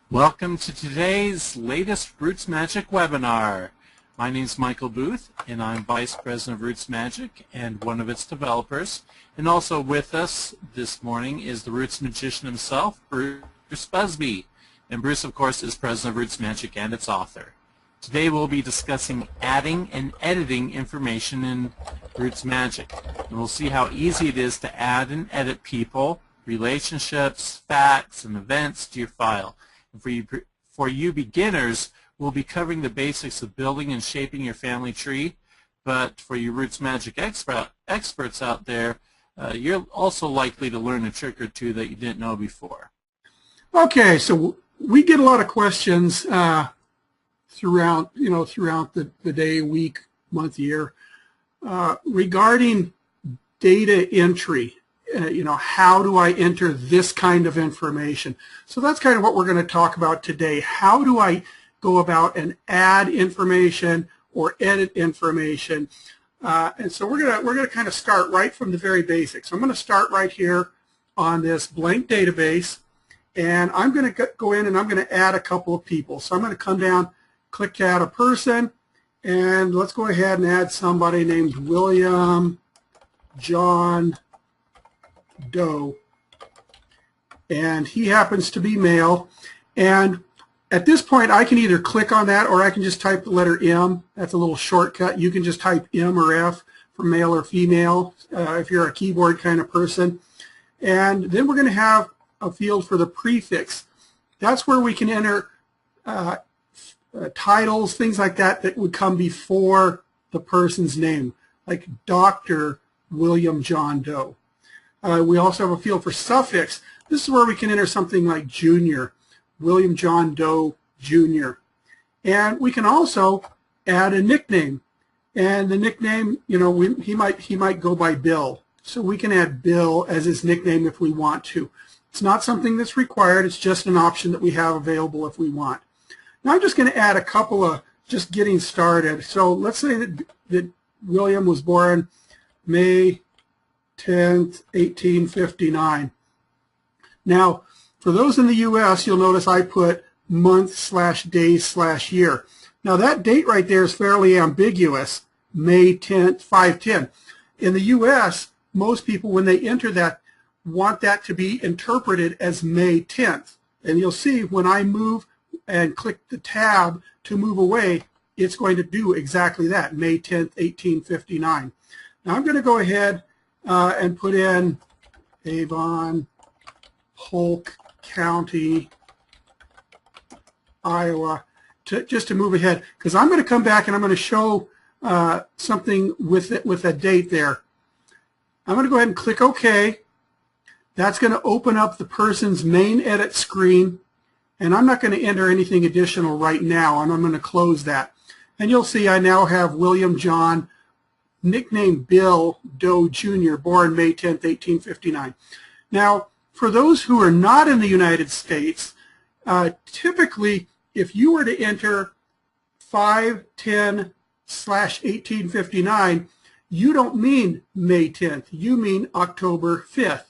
Welcome to today's latest RootsMagic webinar. My name is Michael Booth, and I'm Vice President of RootsMagic and one of its developers. And also with us this morning is the Roots Magician himself, Bruce Busby. And Bruce, of course, is President of RootsMagic and its author. Today we'll be discussing adding and editing information in RootsMagic. And we'll see how easy it is to add and edit people, relationships, facts, and events to your file. For you beginners, we'll be covering the basics of building and shaping your family tree, but for you RootsMagic experts out there, you're also likely to learn a trick or two that you didn't know before. Okay, so we get a lot of questions throughout the day, week, month, year regarding data entry. How do I enter this kind of information? So that's kind of what we're going to talk about today. How do I go about and add information or edit information? And so we're gonna kind of start right from the very basics. So I'm going to start right here on this blank database, and I'm going to go in and I'm going to add a couple of people. So I'm going to come down, click to add a person, and let's go ahead and add somebody named William John Doe, and he happens to be male. And at this point I can either click on that or I can just type the letter M. That's a little shortcut. You can just type M or F for male or female if you're a keyboard kind of person. And then we're going to have a field for the prefix. That's where we can enter titles, things like that that would come before the person's name, like Dr. William John Doe. We also have a field for suffix. This is where we can enter something like Junior, William John Doe Jr. And we can also add a nickname. And the nickname, he might go by Bill. So we can add Bill as his nickname if we want to. It's not something that's required. It's just an option that we have available if we want. Now I'm just going to add a couple of just getting started. So let's say that William was born May 10th, 1859. Now, for those in the U.S., you'll notice I put month/day/year. Now, that date right there is fairly ambiguous, May 10th, 510. In the U.S., most people, when they enter that, want that to be interpreted as May 10th. And you'll see when I move and click the tab to move away, it's going to do exactly that, May 10th, 1859. Now, I'm going to go ahead and put in Avon, Polk County, Iowa, just to move ahead, because I'm going to come back and I'm going to show something with a date there. I'm going to go ahead and click OK. That's going to open up the person's main edit screen, and I'm not going to enter anything additional right now, and I'm going to close that. And you'll see I now have William John, nickname Bill Doe Jr., born May 10th, 1859. Now, for those who are not in the United States, typically, if you were to enter 5/10/1859, you don't mean May 10th. You mean October 5th.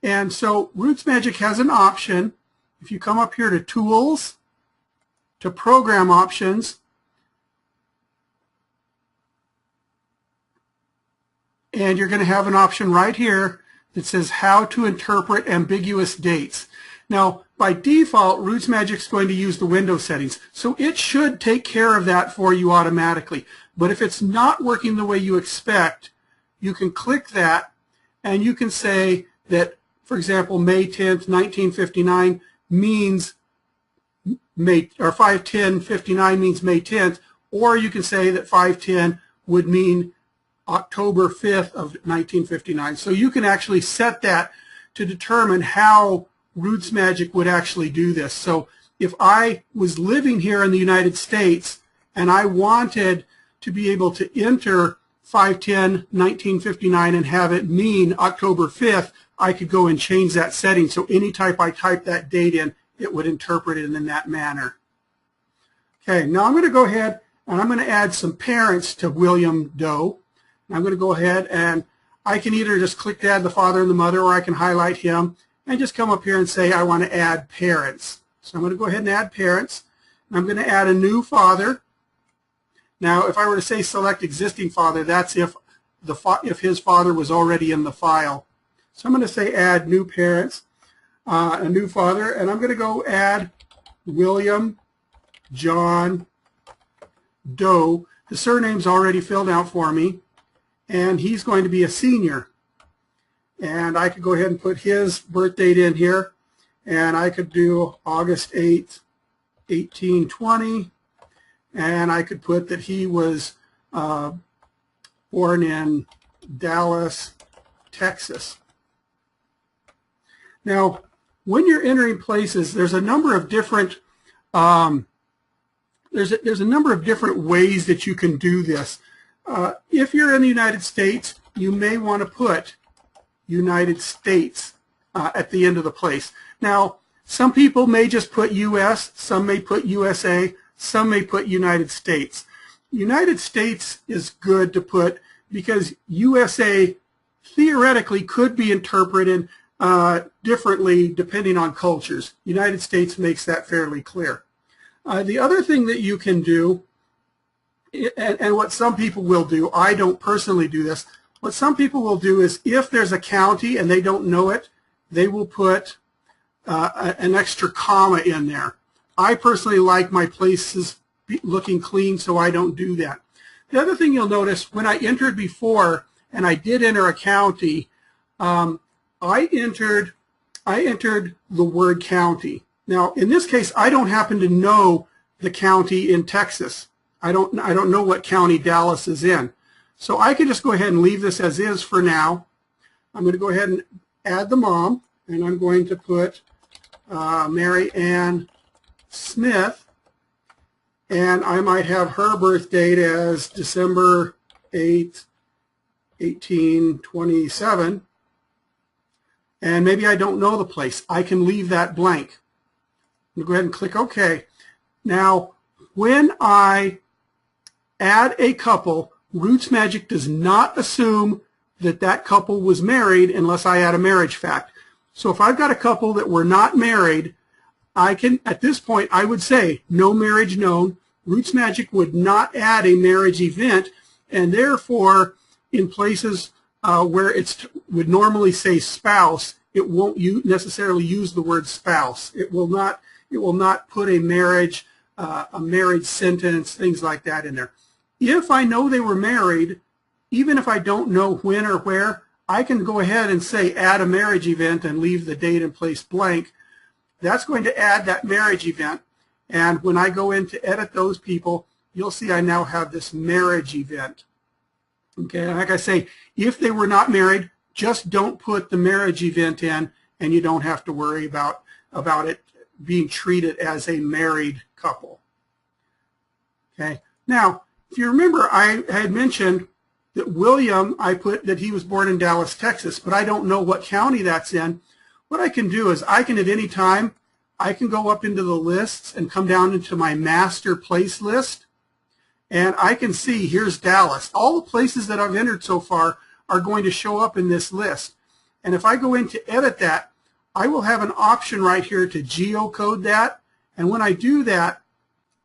And so RootsMagic has an option. If you come up here to Tools, to Program Options, and you're going to have an option right here that says how to interpret ambiguous dates. Now, by default, RootsMagic is going to use the Windows settings, so it should take care of that for you automatically. But if it's not working the way you expect, you can click that, and you can say that, for example, May 10th, 1959 means May, or 5/10/59 means May 10th, or you can say that 5/10 would mean October 5th of 1959. So you can actually set that to determine how RootsMagic would actually do this. So if I was living here in the United States and I wanted to be able to enter 5/10/1959 and have it mean October 5th, I could go and change that setting. So anytime I type that date in, it would interpret it in that manner. Okay, now I'm going to go ahead and I'm going to add some parents to William Doe. I'm going to go ahead and I can either just click to add the father and the mother, or I can highlight him and just come up here and say I want to add parents. So I'm going to go ahead and add parents. And I'm going to add a new father. Now, if I were to say select existing father, that's if his father was already in the file. So I'm going to say add new parents, a new father, and I'm going to go add William John Doe. The surname's already filled out for me, and he's going to be a senior. And I could go ahead and put his birth date in here, and I could do August 8th, 1820, and I could put that he was born in Dallas, Texas. Now, when you're entering places, there's a number of different there's a number of different ways that you can do this. If you're in the United States, you may want to put United States at the end of the place. Now, some people may just put U.S., some may put USA, some may put United States. United States is good to put because USA theoretically could be interpreted differently depending on cultures. United States makes that fairly clear. The other thing that you can do, and what some people will do, I don't personally do this, what some people will do is if there's a county and they don't know it, they will put an extra comma in there. I personally like my places looking clean, so I don't do that. The other thing you'll notice, when I entered before, and I did enter a county, I entered the word county. Now, in this case, I don't happen to know the county in Texas. I don't know what county Dallas is in. So I can just go ahead and leave this as is for now. I'm going to go ahead and add the mom, and I'm going to put Mary Ann Smith, and I might have her birth date as December 8th, 1827. And maybe I don't know the place. I can leave that blank. I'm going to go ahead and click OK. Now, when I add a couple, RootsMagic does not assume that that couple was married unless I add a marriage fact. So if I've got a couple that were not married, I can, at this point, I would say no marriage known. RootsMagic would not add a marriage event, and therefore, in places where it would normally say spouse, it won't necessarily use the word spouse. It will not put a marriage sentence, things like that in there. If I know they were married, even if I don't know when or where, I can go ahead and say add a marriage event and leave the date and place blank. That's going to add that marriage event. And when I go in to edit those people, you'll see I now have this marriage event. Okay, and like I say, if they were not married, just don't put the marriage event in, and you don't have to worry about it being treated as a married couple. Okay, now, if you remember, I had mentioned that William, I put that he was born in Dallas, Texas, but I don't know what county that's in. What I can do is I can, at any time, I can go up into the lists and come down into my master place list, and I can see here's Dallas. All the places that I've entered so far are going to show up in this list. And if I go in to edit that, I will have an option right here to geocode that. And when I do that,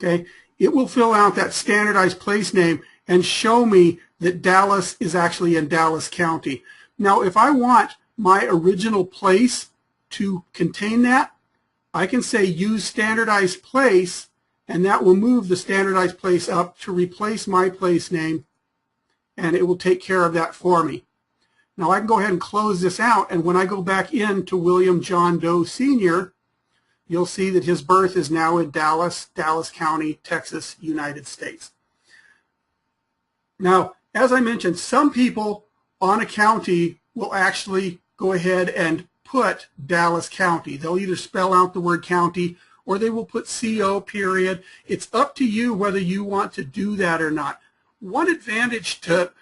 okay, it will fill out that standardized place name and show me that Dallas is actually in Dallas County. Now, if I want my original place to contain that, I can say use standardized place, and that will move the standardized place up to replace my place name, and it will take care of that for me. Now I can go ahead and close this out, and when I go back into William John Doe Sr., you'll see that his birth is now in Dallas, Dallas County, Texas, United States. Now, as I mentioned, some people on a county will actually go ahead and put Dallas County. They'll either spell out the word county or they will put CO period. It's up to you whether you want to do that or not. One advantage to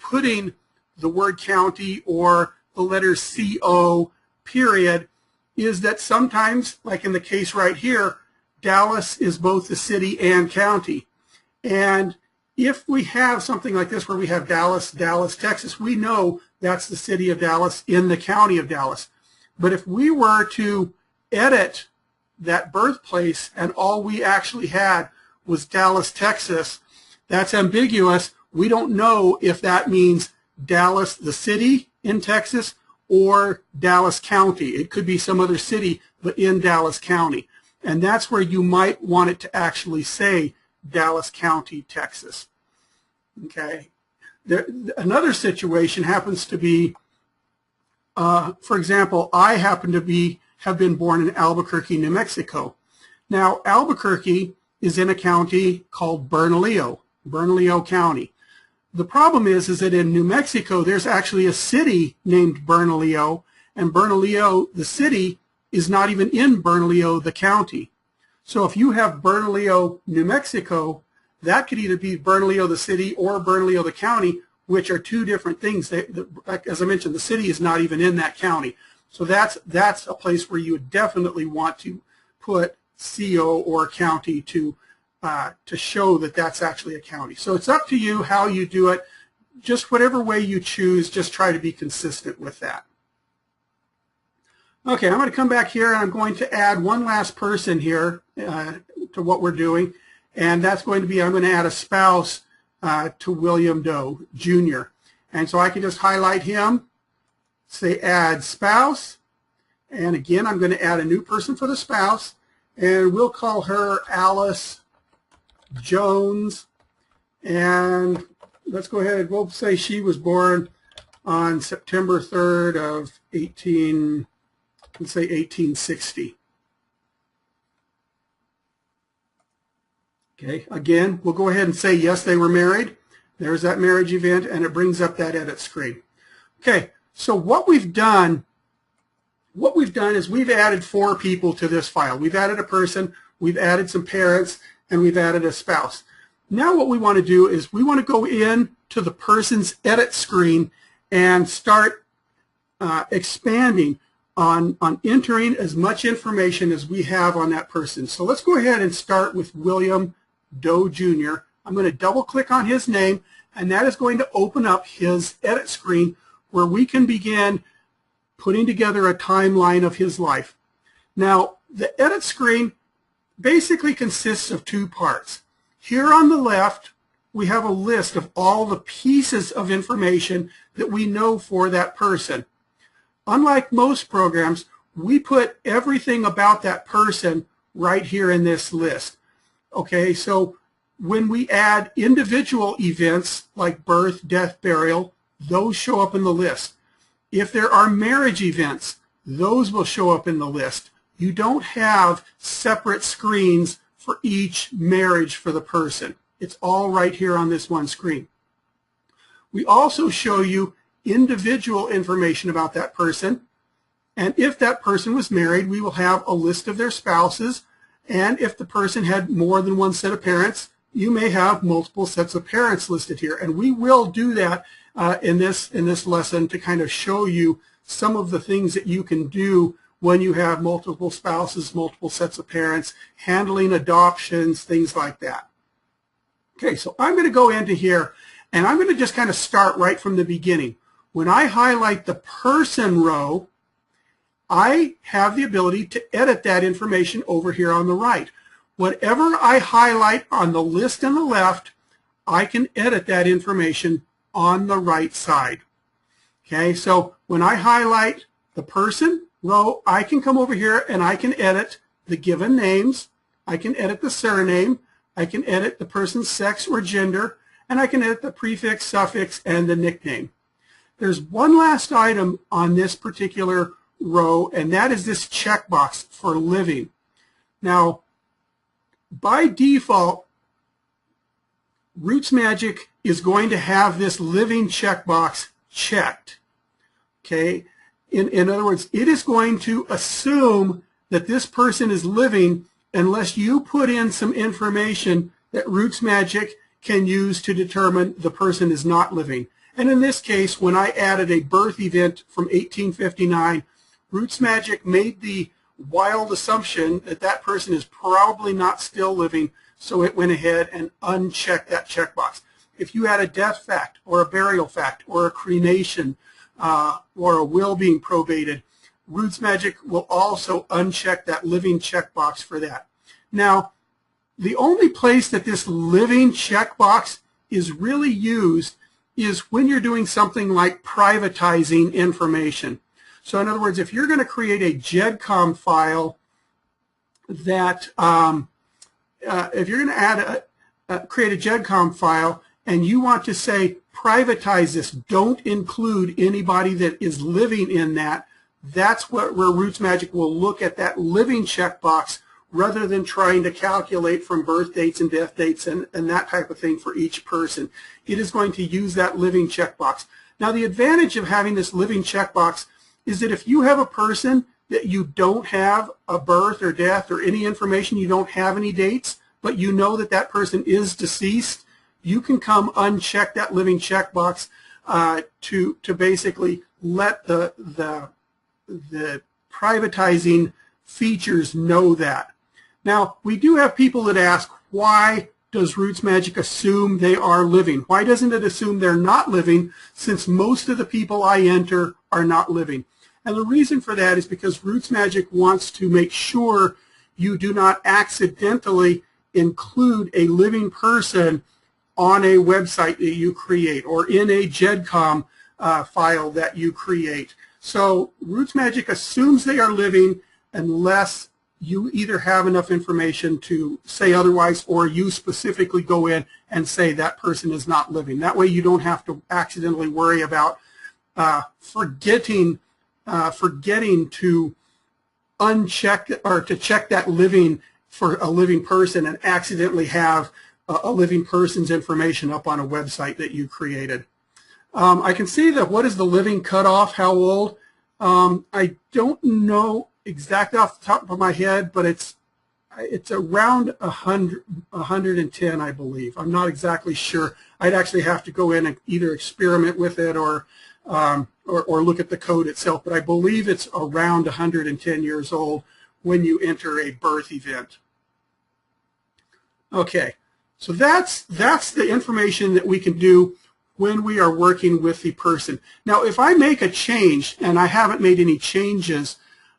putting the word county or the letter CO period is that sometimes, like in the case right here, Dallas is both the city and county. And if we have something like this where we have Dallas, Dallas, Texas, we know that's the city of Dallas in the county of Dallas. But if we were to edit that birthplace and all we actually had was Dallas, Texas, that's ambiguous. We don't know if that means Dallas, the city in Texas, or Dallas County. It could be some other city, but in Dallas County. And that's where you might want it to actually say Dallas County, Texas. Okay. Another situation happens to be, for example, I happen to have been born in Albuquerque, New Mexico. Now, Albuquerque is in a county called Bernalillo County. The problem is that in New Mexico, there's actually a city named Bernalillo, and Bernalillo, the city, is not even in Bernalillo, the county. So if you have Bernalillo, New Mexico, that could either be Bernalillo, the city, or Bernalillo, the county, which are two different things. As I mentioned, the city is not even in that county. So that's a place where you would definitely want to put CO or county to show that that's actually a county. So it's up to you how you do it. Just whatever way you choose, just try to be consistent with that. Okay, I'm going to come back here and I'm going to add one last person here to what we're doing, and that's going to be, I'm going to add a spouse to William Doe Jr. And so I can just highlight him, say add spouse, and again I'm going to add a new person for the spouse, and we'll call her Alice Jones, and let's go ahead, we'll say she was born on September 3rd of 1860. Okay, again, we'll go ahead and say yes, they were married. There's that marriage event, and it brings up that edit screen. Okay, so what we've done is we've added 4 people to this file. We've added a person, we've added some parents, and we've added a spouse. Now what we want to do is we want to go in to the person's edit screen and start expanding on entering as much information as we have on that person. So let's go ahead and start with William Doe Jr. I'm going to double click on his name, and that is going to open up his edit screen where we can begin putting together a timeline of his life. Now, the edit screen basically consists of 2 parts. Here on the left, we have a list of all the pieces of information that we know for that person. Unlike most programs, we put everything about that person right here in this list. Okay, so when we add individual events like birth, death, burial, those show up in the list. If there are marriage events, those will show up in the list. You don't have separate screens for each marriage for the person. It's all right here on this one screen. We also show you individual information about that person, and if that person was married, we will have a list of their spouses, and if the person had more than one set of parents, you may have multiple sets of parents listed here, and we will do that in this lesson to kind of show you some of the things that you can do when you have multiple spouses, multiple sets of parents, handling adoptions, things like that. Okay, so I'm going to go into here, and I'm going to just kind of start right from the beginning. When I highlight the person row, I have the ability to edit that information over here on the right. Whatever I highlight on the list on the left, I can edit that information on the right side. Okay, so when I highlight the person row, I can come over here and I can edit the given names, I can edit the surname, I can edit the person's sex or gender, and I can edit the prefix, suffix, and the nickname. There's one last item on this particular row, and that is this checkbox for living. Now, by default, RootsMagic is going to have this living checkbox checked. Okay? In other words, it is going to assume that this person is living unless you put in some information that RootsMagic can use to determine the person is not living. And in this case, when I added a birth event from 1859, RootsMagic made the wild assumption that that person is probably not still living, so it went ahead and unchecked that checkbox. If you had a death fact or a burial fact or a cremation or a will being probated, RootsMagic will also uncheck that living checkbox for that. Now, the only place that this living checkbox is really used is when you're doing something like privatizing information. So in other words, if you're going to create a GEDCOM file that, if you're going to create a GEDCOM file and you want to say privatize this, don't include anybody that is living in that, that's where RootsMagic will look at that living checkbox rather than trying to calculate from birth dates and death dates and that type of thing for each person. It is going to use that living checkbox. Now, the advantage of having this living checkbox is that if you have a person that you don't have a birth or death or any information, you don't have any dates, but you know that that person is deceased, you can come uncheck that living checkbox to basically let the privatizing features know that. Now, we do have people that ask, why does RootsMagic assume they are living? Why doesn't it assume they're not living, since most of the people I enter are not living? And the reason for that is because RootsMagic wants to make sure you do not accidentally include a living person on a website that you create or in a GEDCOM file that you create. So RootsMagic assumes they are living unless you either have enough information to say otherwise, or you specifically go in and say that person is not living. That way you don't have to accidentally worry about forgetting to uncheck or to check that living for a living person and accidentally have a living person's information up on a website that you created. I can see that what is the living cutoff, how old? I don't know exactly off the top of my head, but it's around 110, I believe. I'm not exactly sure. I'd actually have to go in and either experiment with it or look at the code itself, but I believe it's around 110 years old when you enter a birth event. Okay, so that's the information that we can do when we are working with the person. Now, if I make a change, and I haven't made any changes,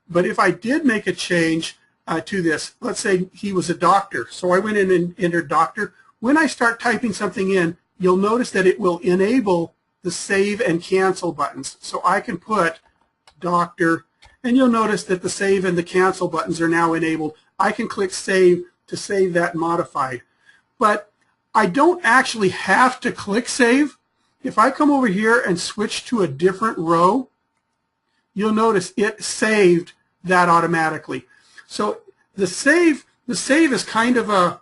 but if I did make a change to this, let's say he was a doctor, so I went in and entered doctor. When I start typing something in, you'll notice that it will enable the save and cancel buttons. So I can put doctor, and you'll notice that the save and the cancel buttons are now enabled. I can click save to save that modified. But I don't actually have to click save. If I come over here and switch to a different row, you'll notice it saved that automatically. So the save is kind of a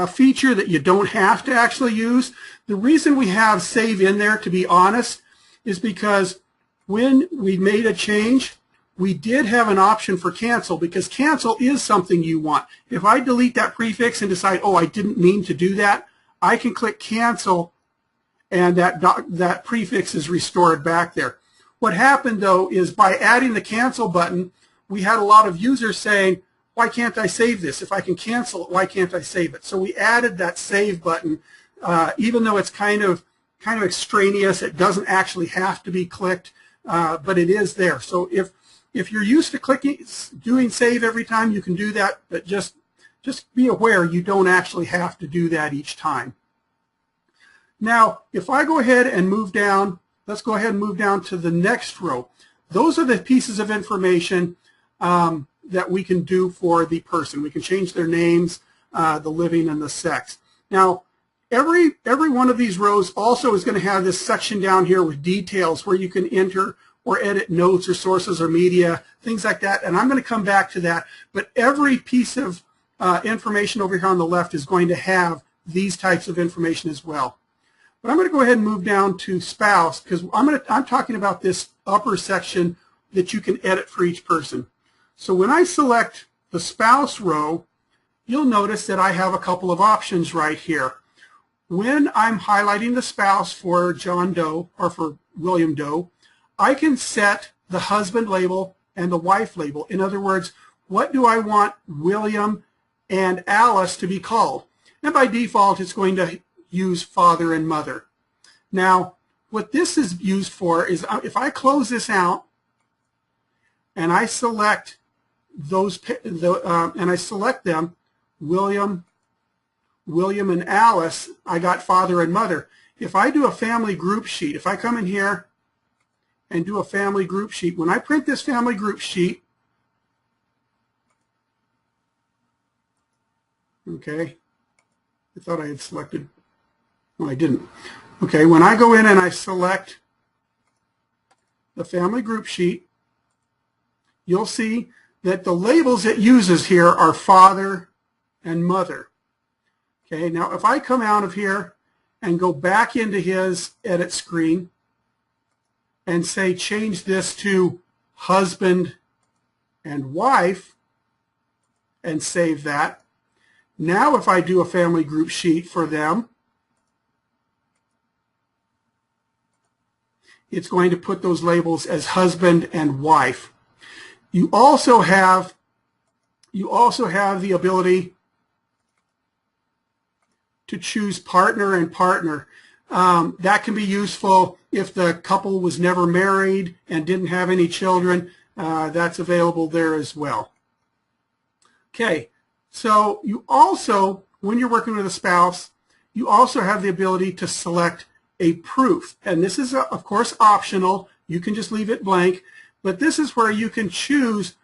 feature that you don't have to actually use. The reason we have save in there, to be honest, is because when we made a change, we did have an option for cancel, because cancel is something you want. If I delete that prefix and decide, oh, I didn't mean to do that, I can click cancel, and that prefix is restored back there. What happened, though, is by adding the cancel button, we had a lot of users saying, why can't I save this? If I can cancel it, why can't I save it? So we added that save button, even though it's kind of extraneous. It doesn't actually have to be clicked, but it is there. So if you're used to doing save every time, you can do that, but just be aware you don't actually have to do that each time. Now, if I go ahead and move down, let's go ahead and move down to the next row. Those are the pieces of information that we can do for the person. We can change their names, the living, and the sex. Now, every one of these rows also is going to have this section down here with details where you can enter or edit notes or sources or media, things like that. And I'm going to come back to that. But every piece of information over here on the left is going to have these types of information as well. But I'm going to go ahead and move down to spouse, because I'm talking about this upper section that you can edit for each person. So when I select the spouse row, you'll notice that I have a couple of options right here. When I'm highlighting the spouse for John Doe or for William Doe, I can set the husband label and the wife label. In other words, what do I want William and Alice to be called? And by default, it's going to use father and mother. Now, what this is used for is if I close this out and I select those, and I select them, William and Alice, I got father and mother. If I do a family group sheet, if I come in here and do a family group sheet, when I print this family group sheet, okay, I thought I had selected, well, I didn't. Okay, when I go in and I select the family group sheet, you'll see that the labels it uses here are father and mother. Okay, now if I come out of here and go back into his edit screen and say change this to husband and wife and save that, now if I do a family group sheet for them, it's going to put those labels as husband and wife. You also have the ability to choose partner and partner. That can be useful if the couple was never married and didn't have any children. That's available there as well. Okay, so you also, when you're working with a spouse, you also have the ability to select a proof. And this is, of course, optional. You can just leave it blank. But this is where you can choose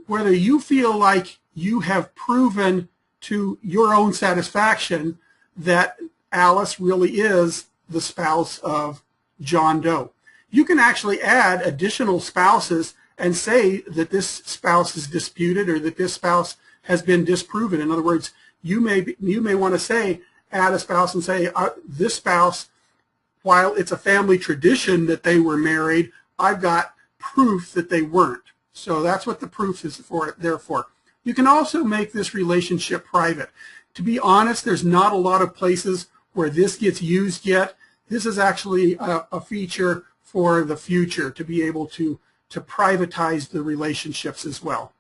whether you feel like you have proven to your own satisfaction that Alice really is the spouse of John Doe. You can actually add additional spouses and say that this spouse is disputed or that this spouse has been disproven. In other words, you may want to say, add a spouse and say, this spouse, while it's a family tradition that they were married, I've got proof that they weren't. So that's what the proof is there for. You can also make this relationship private. To be honest, there's not a lot of places where this gets used yet. This is actually a feature for the future to be able to privatize the relationships as well.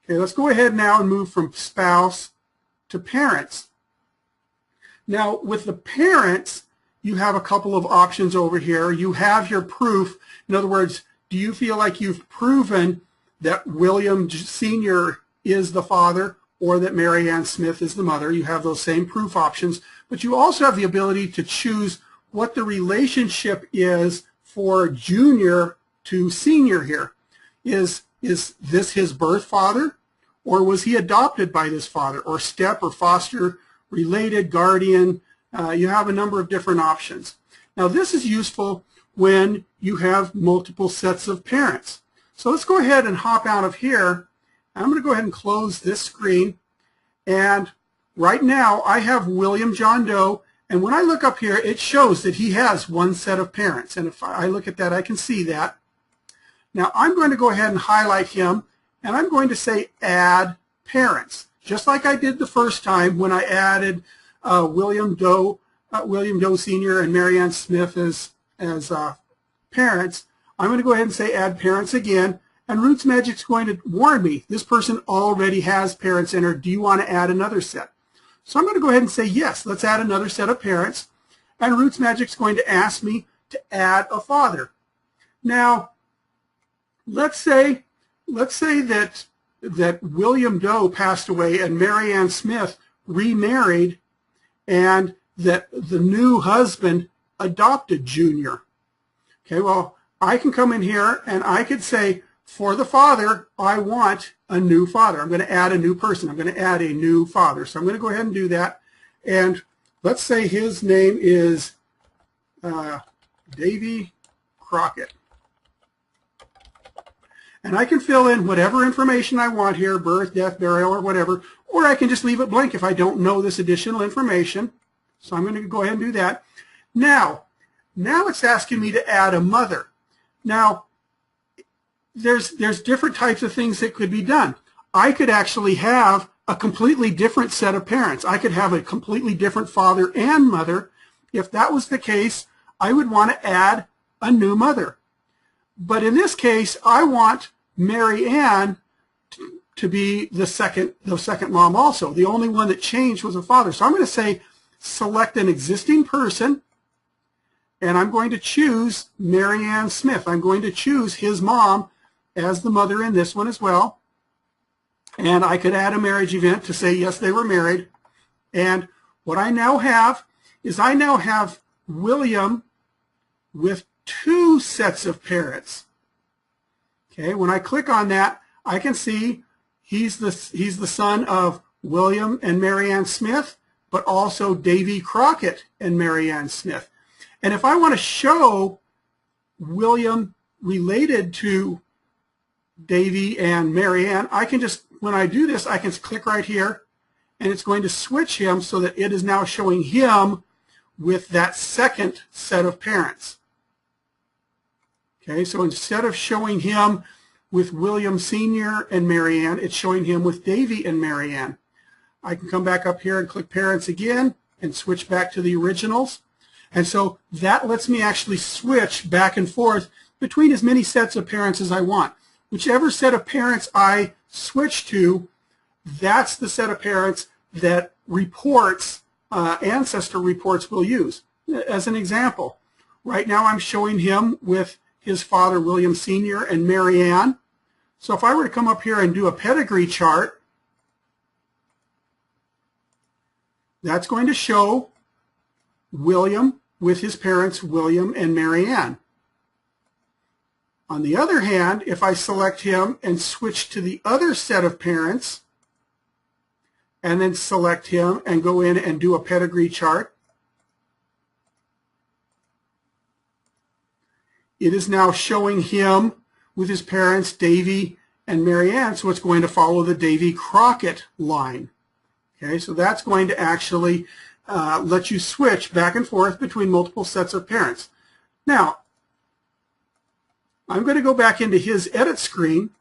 Okay, let's go ahead now and move from spouse to parents. Now, with the parents, you have a couple of options over here. You have your proof. In other words, do you feel like you've proven that William Sr. is the father or that Mary Ann Smith is the mother? You have those same proof options, but you also have the ability to choose what the relationship is for Junior to Senior here. Is this his birth father, or was he adopted by this father, or step or foster, related, guardian? You have a number of different options. Now this is useful when you have multiple sets of parents. So let's go ahead and hop out of here. I'm going to go ahead and close this screen. And right now I have William John Doe, and when I look up here it shows that he has one set of parents. And if I look at that, I can see that. Now I'm going to go ahead and highlight him, and I'm going to say add parents, just like I did the first time when I added William Doe Sr. and Mary Ann Smith as parents. I'm going to go ahead and say add parents again, and RootsMagic's going to warn me, this person already has parents in her. Do you want to add another set? So I'm going to go ahead and say yes, let's add another set of parents, and RootsMagic's going to ask me to add a father. Now, let's say that William Doe passed away and Mary Ann Smith remarried, and that the new husband adopted Junior. Okay, well, I can come in here and I could say, for the father, I want a new father. I'm going to add a new person. I'm going to add a new father. So I'm going to go ahead and do that. And let's say his name is Davy Crockett. And I can fill in whatever information I want here, birth, death, burial, or whatever, or I can just leave it blank if I don't know this additional information. So I'm going to go ahead and do that. Now it's asking me to add a mother. Now, there's different types of things that could be done. I could actually have a completely different set of parents. I could have a completely different father and mother. If that was the case, I would want to add a new mother. But in this case, I want Mary Ann to be the second mom also. The only one that changed was a father. So I'm going to say select an existing person, and I'm going to choose Mary Ann Smith. I'm going to choose his mom as the mother in this one as well. And I could add a marriage event to say, yes, they were married. And what I now have is I now have William with two sets of parents. Okay, when I click on that, I can see he's the son of William and Mary Ann Smith, but also Davy Crockett and Mary Ann Smith. And if I want to show William related to Davy and Mary Ann, I can just, when I do this, I can click right here, and it's going to switch him so that it is now showing him with that second set of parents. Okay, so instead of showing him with William Sr. and Mary Ann, it's showing him with Davy and Mary Ann. I can come back up here and click Parents again and switch back to the originals. And so that lets me actually switch back and forth between as many sets of parents as I want. Whichever set of parents I switch to, that's the set of parents that reports, ancestor reports will use. As an example, right now I'm showing him with his father, William Sr. and Mary Ann. So if I were to come up here and do a pedigree chart, that's going to show William with his parents, William and Mary Ann. On the other hand, if I select him and switch to the other set of parents, and then select him and go in and do a pedigree chart, it is now showing him with his parents, Davy and Mary Ann, so it's going to follow the Davy Crockett line. Okay, so that's going to actually let you switch back and forth between multiple sets of parents. Now, I'm going to go back into his edit screen,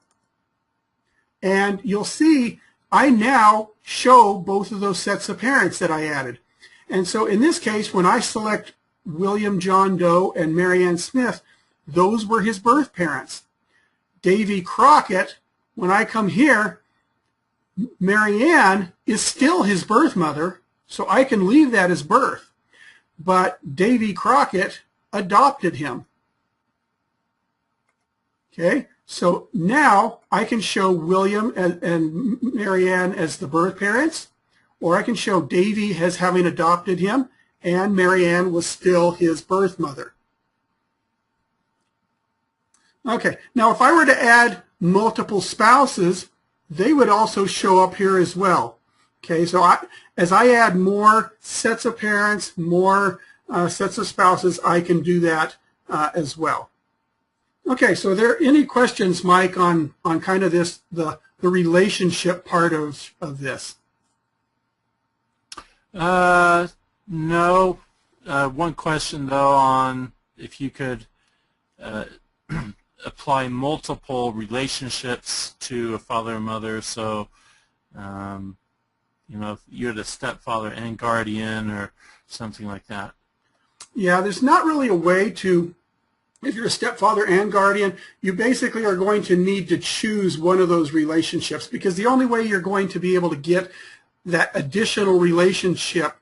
and you'll see I now show both of those sets of parents that I added. And so in this case, when I select William John Doe and Mary Ann Smith, those were his birth parents. Davy Crockett, when I come here, Mary Ann is still his birth mother, so I can leave that as birth. But Davy Crockett adopted him. Okay, so now I can show William and Mary Ann as the birth parents, or I can show Davy as having adopted him, and Mary Ann was still his birth mother. Okay, now if I were to add multiple spouses, they would also show up here as well. Okay, so as I add more sets of parents, more sets of spouses, I can do that as well. Okay, so are there any questions, Mike, on kind of this, the relationship part of this? No. One question, though, on if you could apply multiple relationships to a father and mother. So, you know, if you had a stepfather and guardian or something like that. Yeah, there's not really a way to, if you're a stepfather and guardian, you basically are going to need to choose one of those relationships, because the only way you're going to be able to get that additional relationship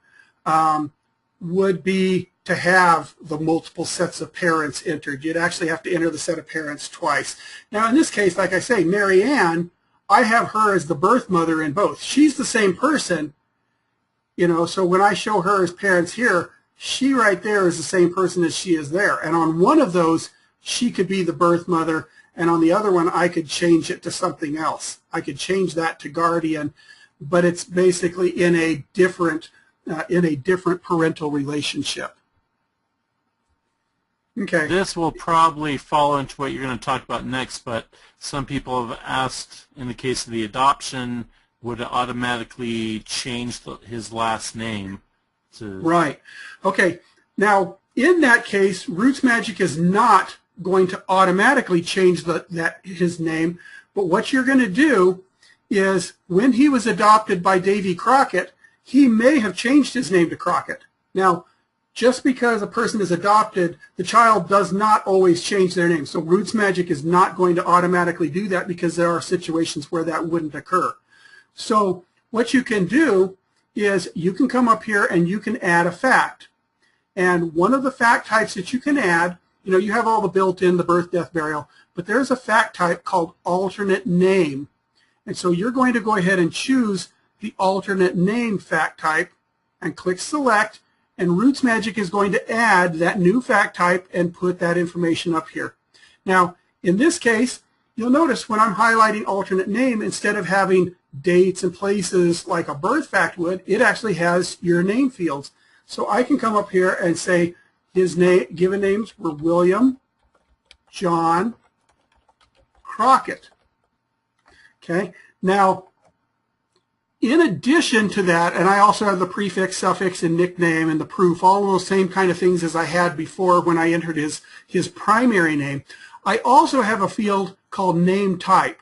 would be to have the multiple sets of parents entered. You'd actually have to enter the set of parents twice. Now, in this case, like I say, Mary Ann, I have her as the birth mother in both. She's the same person, you know, so when I show her as parents here, she right there is the same person as she is there. And on one of those, she could be the birth mother, and on the other one, I could change it to something else. I could change that to guardian, but it's basically in a different parental relationship. Okay. This will probably fall into what you're going to talk about next, but some people have asked, in the case of the adoption, would it automatically change his last name? Right. Okay. Now, in that case, RootsMagic is not going to automatically change his name, but what you're going to do is, when he was adopted by Davy Crockett, he may have changed his name to Crockett. Now, just because a person is adopted, the child does not always change their name. So RootsMagic is not going to automatically do that, because there are situations where that wouldn't occur. So what you can do is you can come up here and you can add a fact. And one of the fact types that you can add, you know, you have all the built-in, the birth, death, burial, but there's a fact type called alternate name. And so you're going to go ahead and choose the alternate name fact type and click select, and RootsMagic is going to add that new fact type and put that information up here. Now, in this case, you'll notice when I'm highlighting alternate name, instead of having dates and places like a birth fact would, it actually has your name fields. So I can come up here and say his given names were William John Crockett. Okay, now in addition to that, and I also have the prefix, suffix, and nickname and the proof, all of those same kind of things as I had before when I entered his primary name, I also have a field called name type.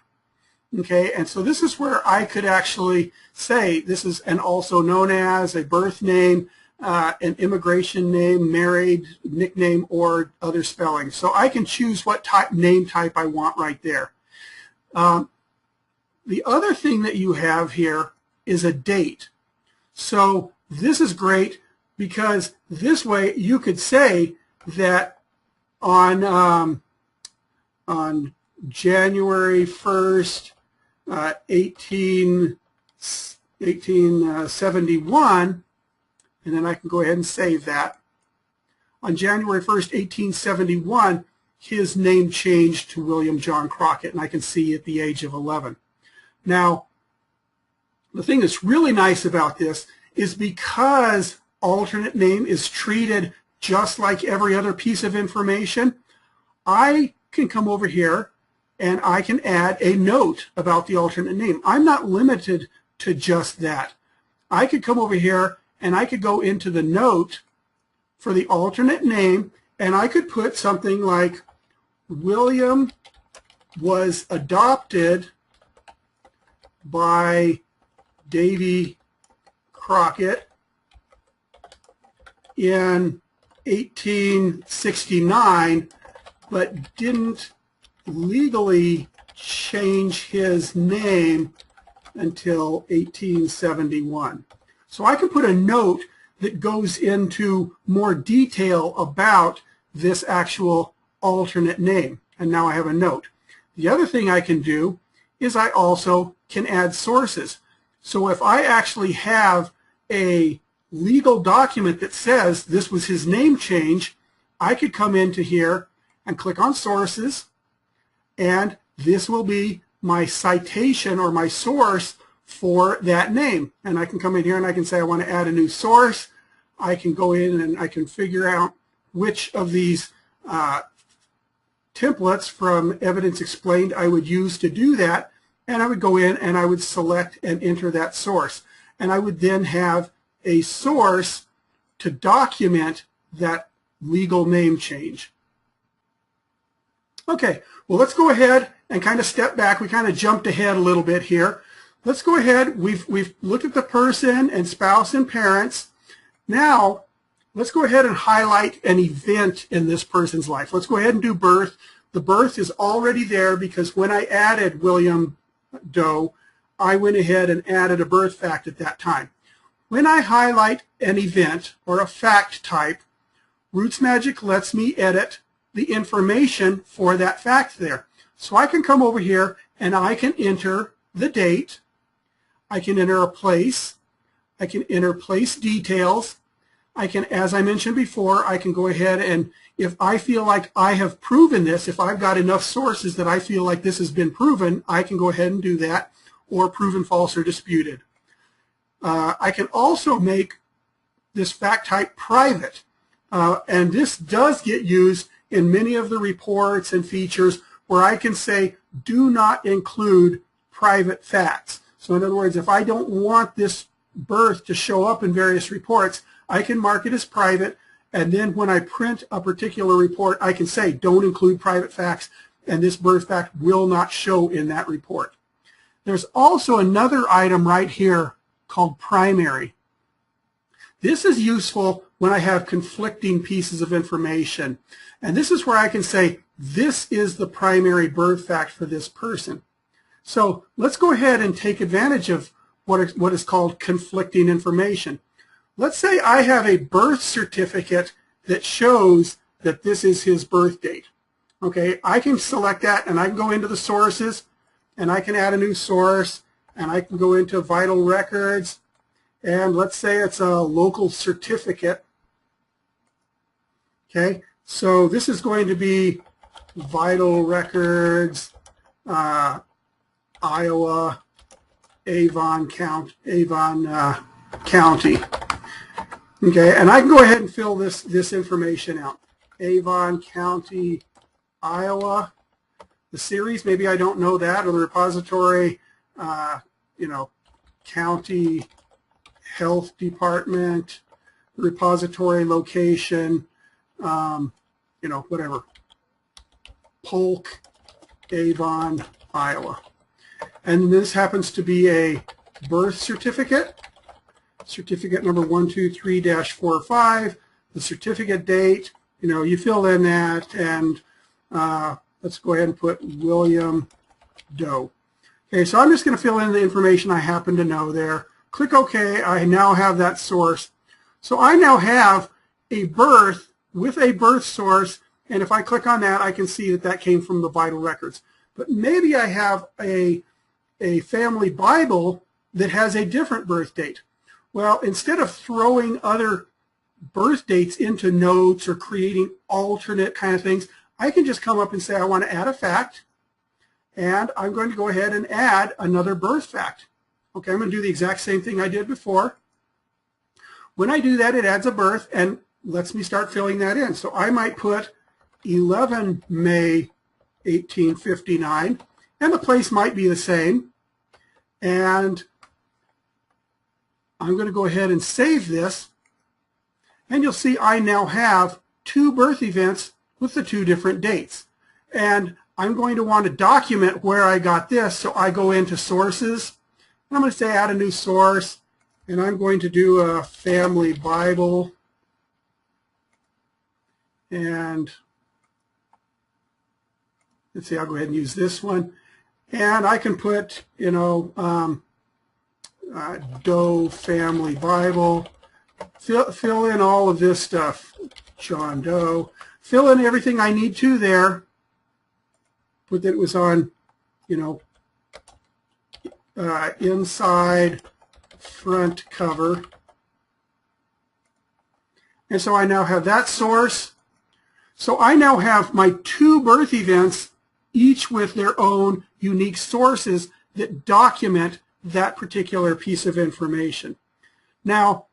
Okay, and so this is where I could actually say this is an also known as, a birth name, an immigration name, married, nickname, or other spelling. So I can choose what name type I want right there. The other thing that you have here is a date. So this is great because this way you could say that on January 1st, 1871, and then I can go ahead and save that. On January 1st, 1871, his name changed to William John Crockett, and I can see at the age of 11. Now, the thing that's really nice about this is because alternate name is treated just like every other piece of information, I can come over here and I can add a note about the alternate name. I'm not limited to just that. I could come over here and I could go into the note for the alternate name, and I could put something like William was adopted by Davy Crockett in 1869, but didn't legally change his name until 1871. So I can put a note that goes into more detail about this actual alternate name, and now I have a note. The other thing I can do is I also can add sources. So if I actually have a legal document that says this was his name change, I could come into here and click on sources, and this will be my citation or my source for that name. And I can come in here and I can say I want to add a new source. I can go in and I can figure out which of these templates from Evidence Explained I would use to do that, and I would go in and I would select and enter that source, and I would then have a source to document that legal name change. Okay, well, let's go ahead and kind of step back. We kind of jumped ahead a little bit here. Let's go ahead. We've looked at the person and spouse and parents. Now, let's go ahead and highlight an event in this person's life. Let's go ahead and do birth. The birth is already there because when I added William Doe, I went ahead and added a birth fact at that time. When I highlight an event or a fact type, RootsMagic lets me edit the information for that fact there. So I can come over here and I can enter the date. I can enter a place. I can enter place details. I can, as I mentioned before, I can go ahead and if I feel like I have proven this, if I've got enough sources that I feel like this has been proven, I can go ahead and do that, or proven false or disputed. I can also make this fact type private, and this does get used in many of the reports and features where I can say do not include private facts. So in other words, if I don't want this birth to show up in various reports, I can mark it as private, and then when I print a particular report, I can say don't include private facts, and this birth fact will not show in that report. There's also another item right here called primary. This is useful when I have conflicting pieces of information, and this is where I can say this is the primary birth fact for this person. So let's go ahead and take advantage of what is called conflicting information. Let's say I have a birth certificate that shows that this is his birth date. Okay, I can select that, and I can go into the sources, and I can add a new source, and I can go into vital records, and let's say it's a local certificate. Okay, so this is going to be vital records, Iowa, Avon County. Okay, and I can go ahead and fill this information out. Avon County, Iowa. The series, maybe I don't know that, or the repository, county health department, repository location, whatever. Polk, Avon, Iowa. And this happens to be a birth certificate, certificate number 123-45, the certificate date, you fill in that, and let's go ahead and put William Doe. Okay, so I'm just going to fill in the information I happen to know there. Click OK. I now have that source. So I now have a birth with a birth source, and if I click on that, I can see that that came from the vital records. But maybe I have a family Bible that has a different birth date. Well, instead of throwing other birth dates into notes or creating alternate kind of things, I can just come up and say I want to add a fact, and I'm going to go ahead and add another birth fact. Okay, I'm going to do the exact same thing I did before. When I do that, it adds a birth and lets me start filling that in. So I might put 11 May 1859, and the place might be the same. And I'm going to go ahead and save this, and you'll see I now have two birth events with the two different dates. And I'm going to want to document where I got this, so I go into sources. I'm going to say add a new source, and I'm going to do a family Bible. And let's see, I'll go ahead and use this one. And I can put, Doe Family Bible. Fill in all of this stuff. John Doe. Fill in everything I need to there. Put that it was on, inside front cover. And so I now have that source. So I now have my two birth events, each with their own unique sources that document that particular piece of information. Now,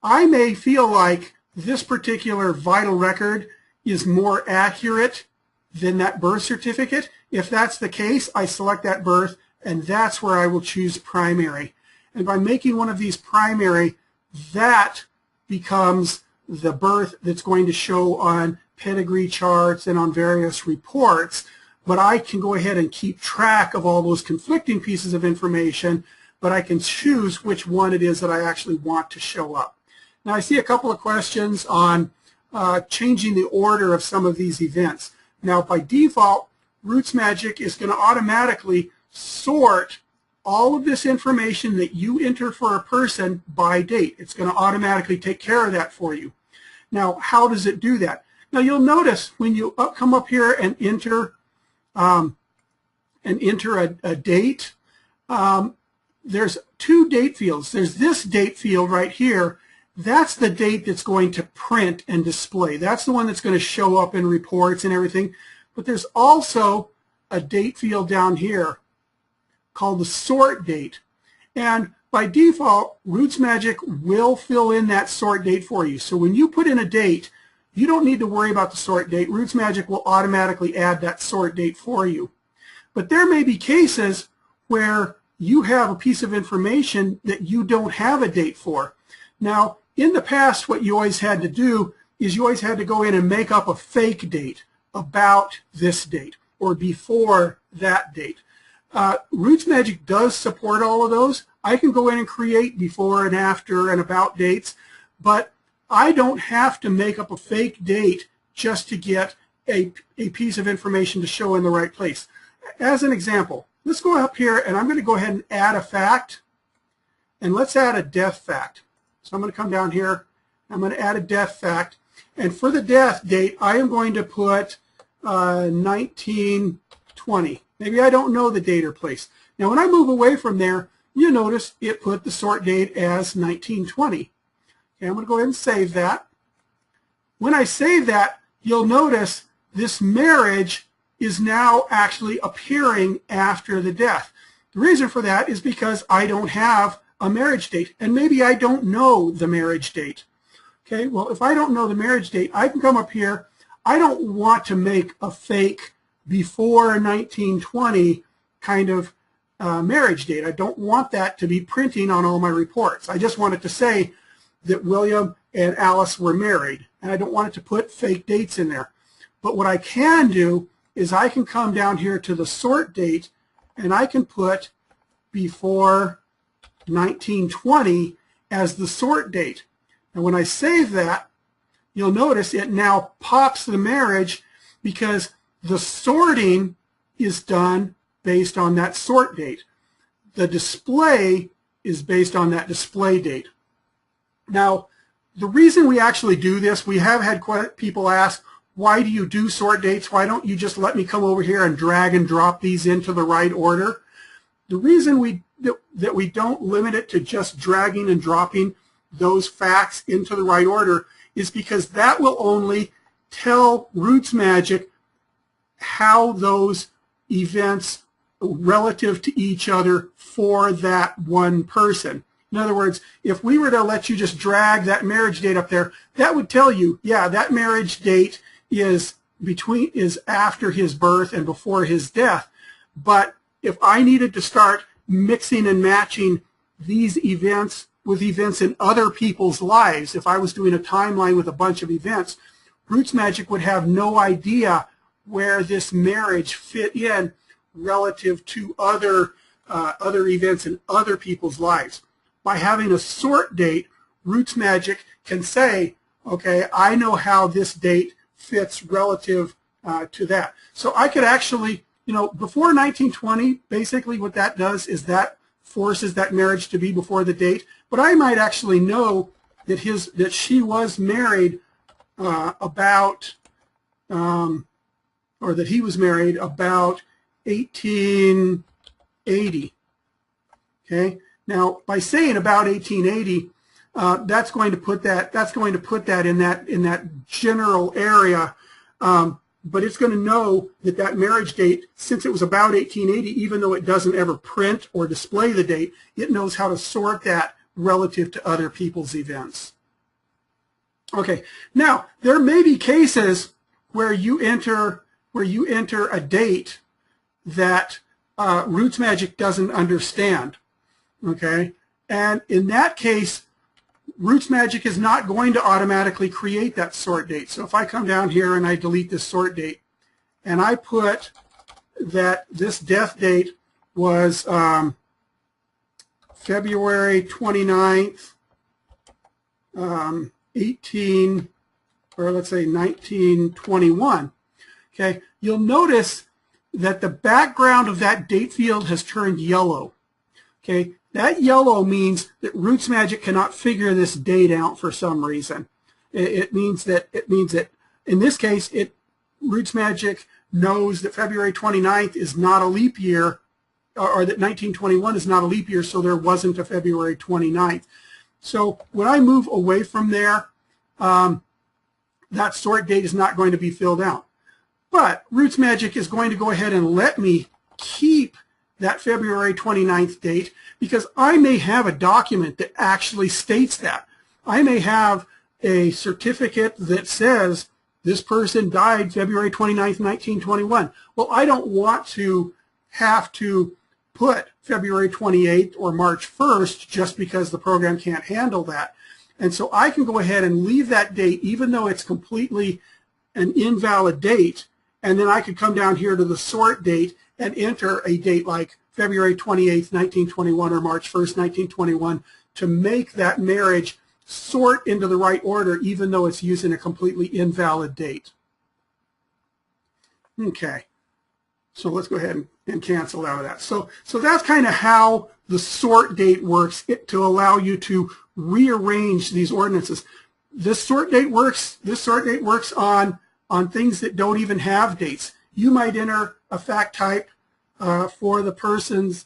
I may feel like this particular vital record is more accurate than that birth certificate. If that's the case, I select that birth, and that's where I will choose primary. And by making one of these primary, that becomes the birth that's going to show on pedigree charts and on various reports. But I can go ahead and keep track of all those conflicting pieces of information, but I can choose which one it is that I actually want to show up. Now, I see a couple of questions on changing the order of some of these events. Now, by default, RootsMagic is going to automatically sort all of this information that you enter for a person by date. It's going to automatically take care of that for you. Now, how does it do that? Now, you'll notice when you come up here and enter a date, there's two date fields. There's this date field right here. That's the date that's going to print and display. That's the one that's going to show up in reports and everything. But there's also a date field down here called the sort date. And by default, RootsMagic will fill in that sort date for you. So when you put in a date, you don't need to worry about the sort date. RootsMagic will automatically add that sort date for you. But there may be cases where you have a piece of information that you don't have a date for. Now, in the past, what you always had to do is you always had to go in and make up a fake date about this date or before that date. RootsMagic does support all of those. I can go in and create before and after and about dates, but I don't have to make up a fake date just to get a piece of information to show in the right place. As an example, let's go up here and I'm going to go ahead and add a fact, and let's add a death fact. So I'm going to come down here I'm going to add a death fact. And for the death date, I am going to put 1920. Maybe I don't know the date or place. Now, when I move away from there, you notice it put the sort date as 1920. Okay, I'm going to go ahead and save that. When I save that, you'll notice this marriage is now actually appearing after the death. The reason for that is because I don't have a marriage date, and maybe I don't know the marriage date. Okay, well, if I don't know the marriage date, I can come up here. I don't want to make a fake before 1920 kind of marriage date. I don't want that to be printing on all my reports. I just want it to say that William and Alice were married, and I don't want it to put fake dates in there. But what I can do is I can come down here to the sort date, and I can put before 1920 as the sort date. And when I save that, you'll notice it now pops the marriage because the sorting is done based on that sort date. The display is based on that display date. Now, the reason we actually do this, we have had people ask, why do you do sort dates? Why don't you just let me come over here and drag and drop these into the right order? The reason that we don't limit it to just dragging and dropping those facts into the right order is because that will only tell RootsMagic how those events relative to each other for that one person. In other words, if we were to let you just drag that marriage date up there, that would tell you, yeah, that marriage date is after his birth and before his death. But if I needed to start mixing and matching these events with events in other people's lives, if I was doing a timeline with a bunch of events, RootsMagic would have no idea where this marriage fit in relative to other events in other people's lives. By having a sort date, RootsMagic can say, okay, I know how this date fits relative to that. So I could actually, before 1920, basically what that does is that forces that marriage to be before the date. But I might actually know that she was married or that he was married about 1880. Okay. Now, by saying about 1880, that's going to put that in that general area. But it's going to know that marriage date, since it was about 1880, even though it doesn't ever print or display the date, it knows how to sort that relative to other people's events. Okay, now there may be cases where you enter a date that RootsMagic doesn't understand. Okay, and in that case, RootsMagic is not going to automatically create that sort date. So if I come down here and I delete this sort date, and I put that this death date was February 29th, 1921, okay, you'll notice that the background of that date field has turned yellow. Okay, that yellow means that RootsMagic cannot figure this date out for some reason. It means that in this case, RootsMagic knows that February 29th is not a leap year, or that 1921 is not a leap year, so there wasn't a February 29th. So when I move away from there, that sort date is not going to be filled out. But RootsMagic is going to go ahead and let me keep that February 29th date, because I may have a document that actually states that. I may have a certificate that says this person died February 29th, 1921. Well, I don't want to have to put February 28th or March 1st just because the program can't handle that. And so I can go ahead and leave that date even though it's completely an invalid date, and then I could come down here to the sort date and enter a date like February 28th, 1921 or March 1st, 1921 to make that marriage sort into the right order even though it's using a completely invalid date. Okay, so let's go ahead and cancel out of that. So that's kind of how the sort date works to allow you to rearrange these ordinances. this sort date works. This sort date works on things that don't even have dates. You might enter a fact type for the person's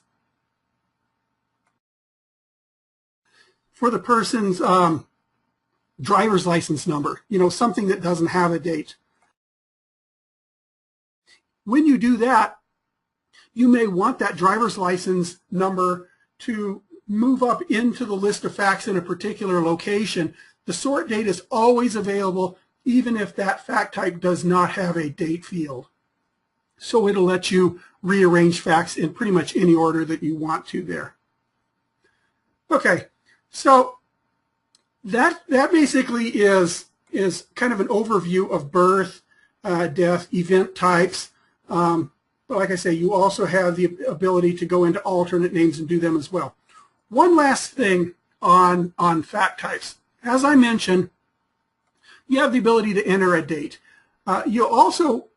driver's license number, something that doesn't have a date. When you do that, you may want that driver's license number to move up into the list of facts in a particular location. The sort date is always available, even if that fact type does not have a date field. So it'll let you rearrange facts in pretty much any order that you want to there. Okay, so that basically is kind of an overview of birth, death, event types. But like I say, you also have the ability to go into alternate names and do them as well. One last thing on fact types. As I mentioned, you have the ability to enter a date. You also,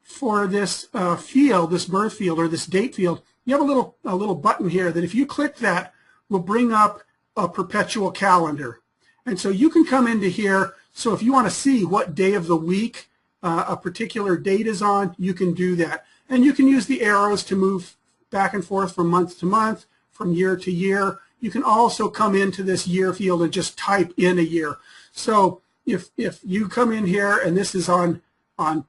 for this field, this birth field or this date field, you have a little button here that if you click that will bring up a perpetual calendar. And so you can come into here. So if you want to see what day of the week a particular date is on, you can do that. And you can use the arrows to move back and forth from month to month, from year to year. You can also come into this year field and just type in a year. So if you come in here and this is on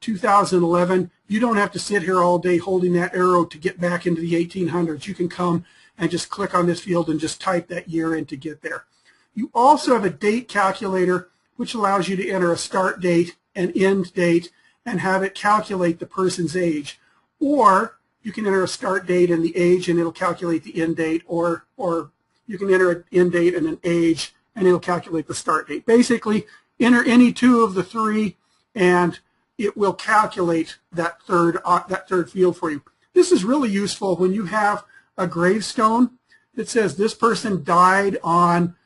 2011, you don't have to sit here all day holding that arrow to get back into the 1800s. You can come and just click on this field and just type that year in to get there. You also have a date calculator, which allows you to enter a start date and end date and have it calculate the person's age. Or you can enter a start date and the age and it'll calculate the end date, or you can enter an end date and an age and it'll calculate the start date. Basically, enter any two of the three and it will calculate that third field for you. This is really useful when you have a gravestone that says this person died on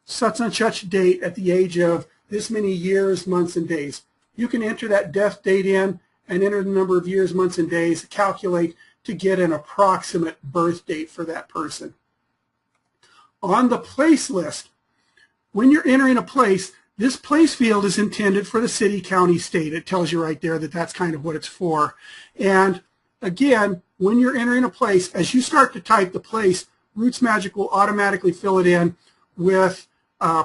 such and such date at the age of this many years, months, and days. You can enter that death date in and enter the number of years, months, and days, calculate to get an approximate birth date for that person. On the place list, when you're entering a place, this place field is intended for the city, county, state. It tells you right there that that's kind of what it's for. And again, when you're entering a place, as you start to type the place, RootsMagic will automatically fill it in with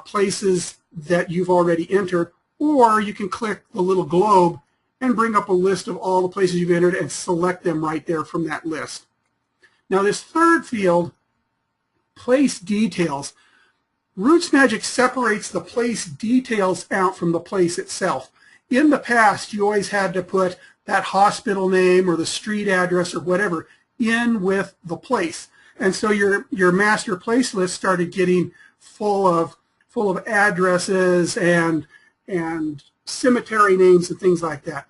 places that you've already entered, or you can click the little globe and bring up a list of all the places you've entered and select them right there from that list. Now this third field, place details, RootsMagic separates the place details out from the place itself. In the past, you always had to put that hospital name or the street address or whatever in with the place. And so your master place list started getting full of addresses and cemetery names and things like that.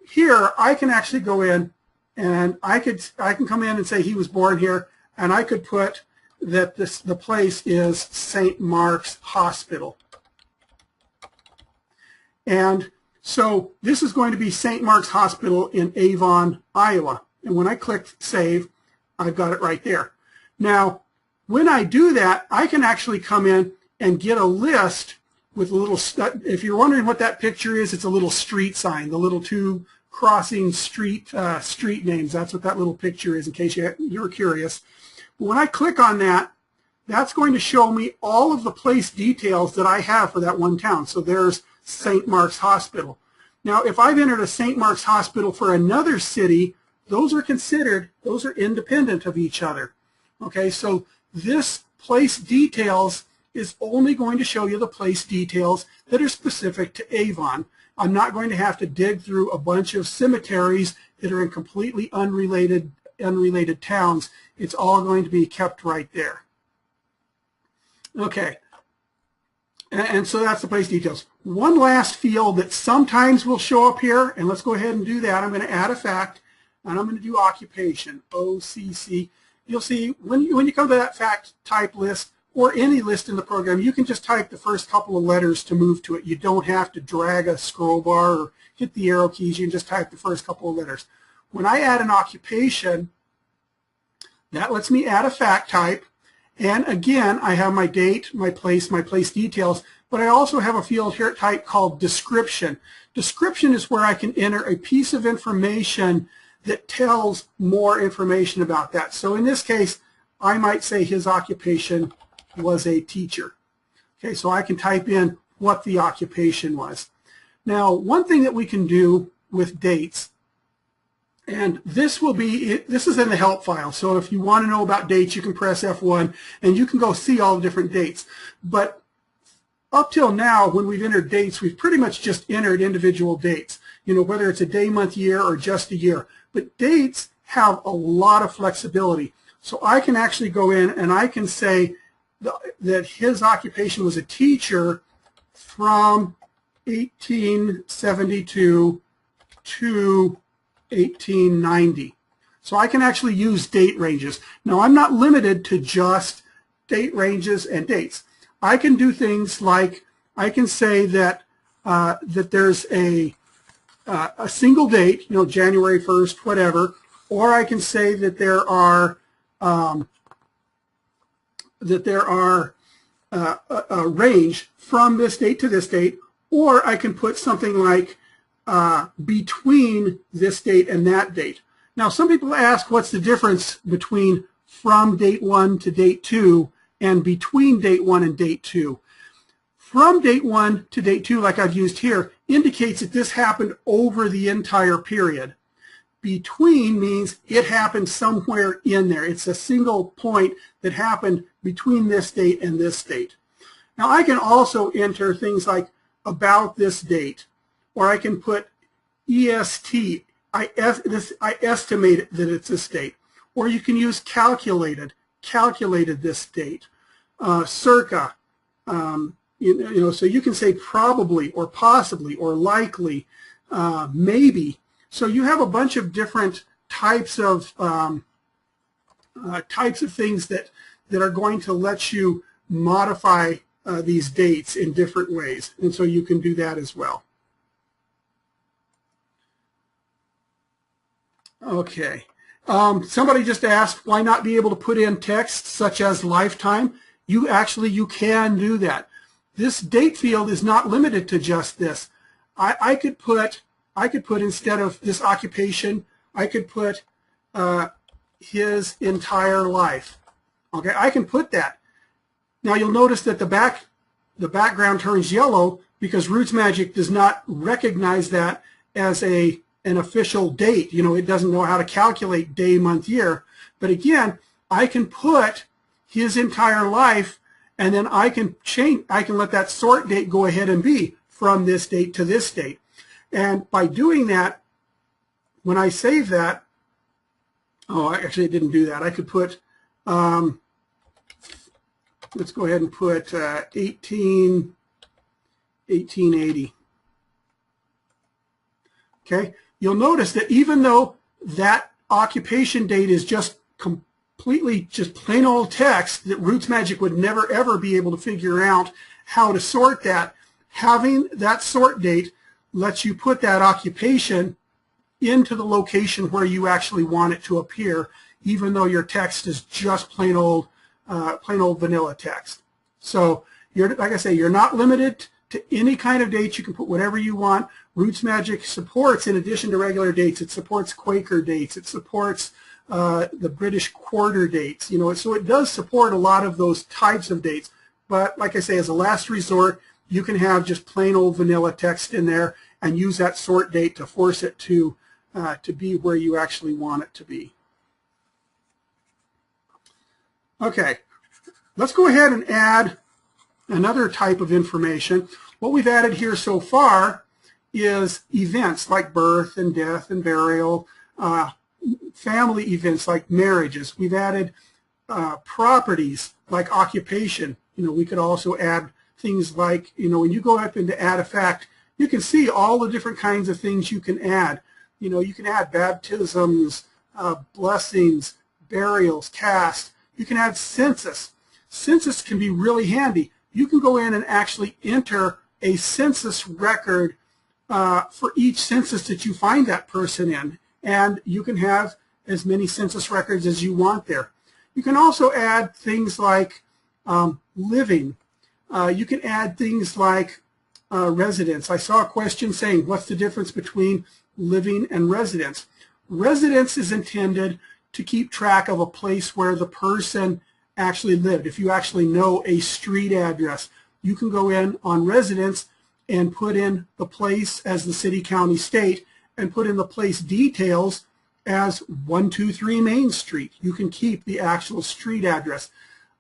Here, I can actually go in and I can come in and say he was born here, and I could put that the place is St. Mark's Hospital. And so this is going to be St. Mark's Hospital in Avon, Iowa. And when I click save, I've got it right there. Now, when I do that, I can actually come in and get a list with a little, if you're wondering what that picture is, it's a little street sign, the little two crossing street names. That's what that little picture is, in case you're curious. When I click on that, that's going to show me all of the place details that I have for that one town. So there's St. Mark's Hospital. Now, if I've entered a St. Mark's Hospital for another city, those are independent of each other. Okay, so this place details is only going to show you the place details that are specific to Avon. I'm not going to have to dig through a bunch of cemeteries that are in completely unrelated towns. It's all going to be kept right there. Okay, and so that's the place details. One last field that sometimes will show up here, and let's go ahead and do that. I'm going to add a fact, and I'm going to do occupation, OCC. You'll see when you come to that fact type list, or any list in the program, you can just type the first couple of letters to move to it. You don't have to drag a scroll bar or hit the arrow keys. You can just type the first couple of letters. When I add an occupation, that lets me add a fact type, And again, I have my date, my place details, but I also have a field here type called description. Description is where I can enter a piece of information that tells more information about that. So in this case, I might say his occupation was a teacher. Okay, so I can type in what the occupation was. Now, one thing that we can do with dates, and this is in the help file, so if you want to know about dates, you can press F1 and you can go see all the different dates. But up till now, when we've entered dates, we've pretty much just entered individual dates, whether it's a day, month, year, or just a year. But dates have a lot of flexibility. So I can actually go in and I can say that his occupation was a teacher from 1872 to 1890. So I can actually use date ranges. Now, I'm not limited to just date ranges and dates. I can do things like I can say that that there's a single date, January 1st, whatever, or I can say that there are a range from this date to this date, or I can put something like between this date and that date. Now, some people ask what's the difference between from date 1 to date 2 and between date 1 and date 2. From date 1 to date 2, like I've used here, indicates that this happened over the entire period. Between means it happened somewhere in there. It's a single point that happened between this date and this date. Now, I can also enter things like about this date, or I can put EST, I estimate that it's this date. Or you can use calculated this date, circa, so you can say probably or possibly or likely, maybe. So you have a bunch of different types of things that are going to let you modify these dates in different ways, and so you can do that as well. Okay. Somebody just asked, why not be able to put in text such as lifetime? You can do that. This date field is not limited to just this. I could put instead of this occupation, I could put his entire life. Okay, I can put that. Now you'll notice that the background turns yellow because RootsMagic does not recognize that as an official date. It doesn't know how to calculate day, month, year. But again, I can put his entire life, and then I can let that sort date go ahead and be from this date to this date. And by doing that, when I save that, actually it didn't do that. I could put, let's go ahead and put 1880. Okay, you'll notice that even though that occupation date is just completely just plain old text that RootsMagic would never ever be able to figure out how to sort that, having that sort date lets you put that occupation into the location where you actually want it to appear, even though your text is just plain old vanilla text. So like I say, you're not limited to any kind of date. You can put whatever you want. RootsMagic supports, in addition to regular dates, it supports Quaker dates. It supports the British quarter dates. So it does support a lot of those types of dates. But like I say, as a last resort, you can have just plain old vanilla text in there and use that sort date to force it to be where you actually want it to be. Okay, let's go ahead and add another type of information. What we've added here so far is events like birth and death and burial, family events like marriages. We've added properties like occupation. We could also add things like, when you go up into add a fact, you can see all the different kinds of things you can add. You can add baptisms, blessings, burials, caste. You can add census. Census can be really handy. You can go in and actually enter a census record for each census that you find that person in, and you can have as many census records as you want there. You can also add things like living. You can add things like residence. I saw a question saying, what's the difference between living and residence? Residence is intended to keep track of a place where the person actually lived. If you actually know a street address, you can go in on residence and put in the place as the city, county, state, and put in the place details as 123 Main Street. You can keep the actual street address.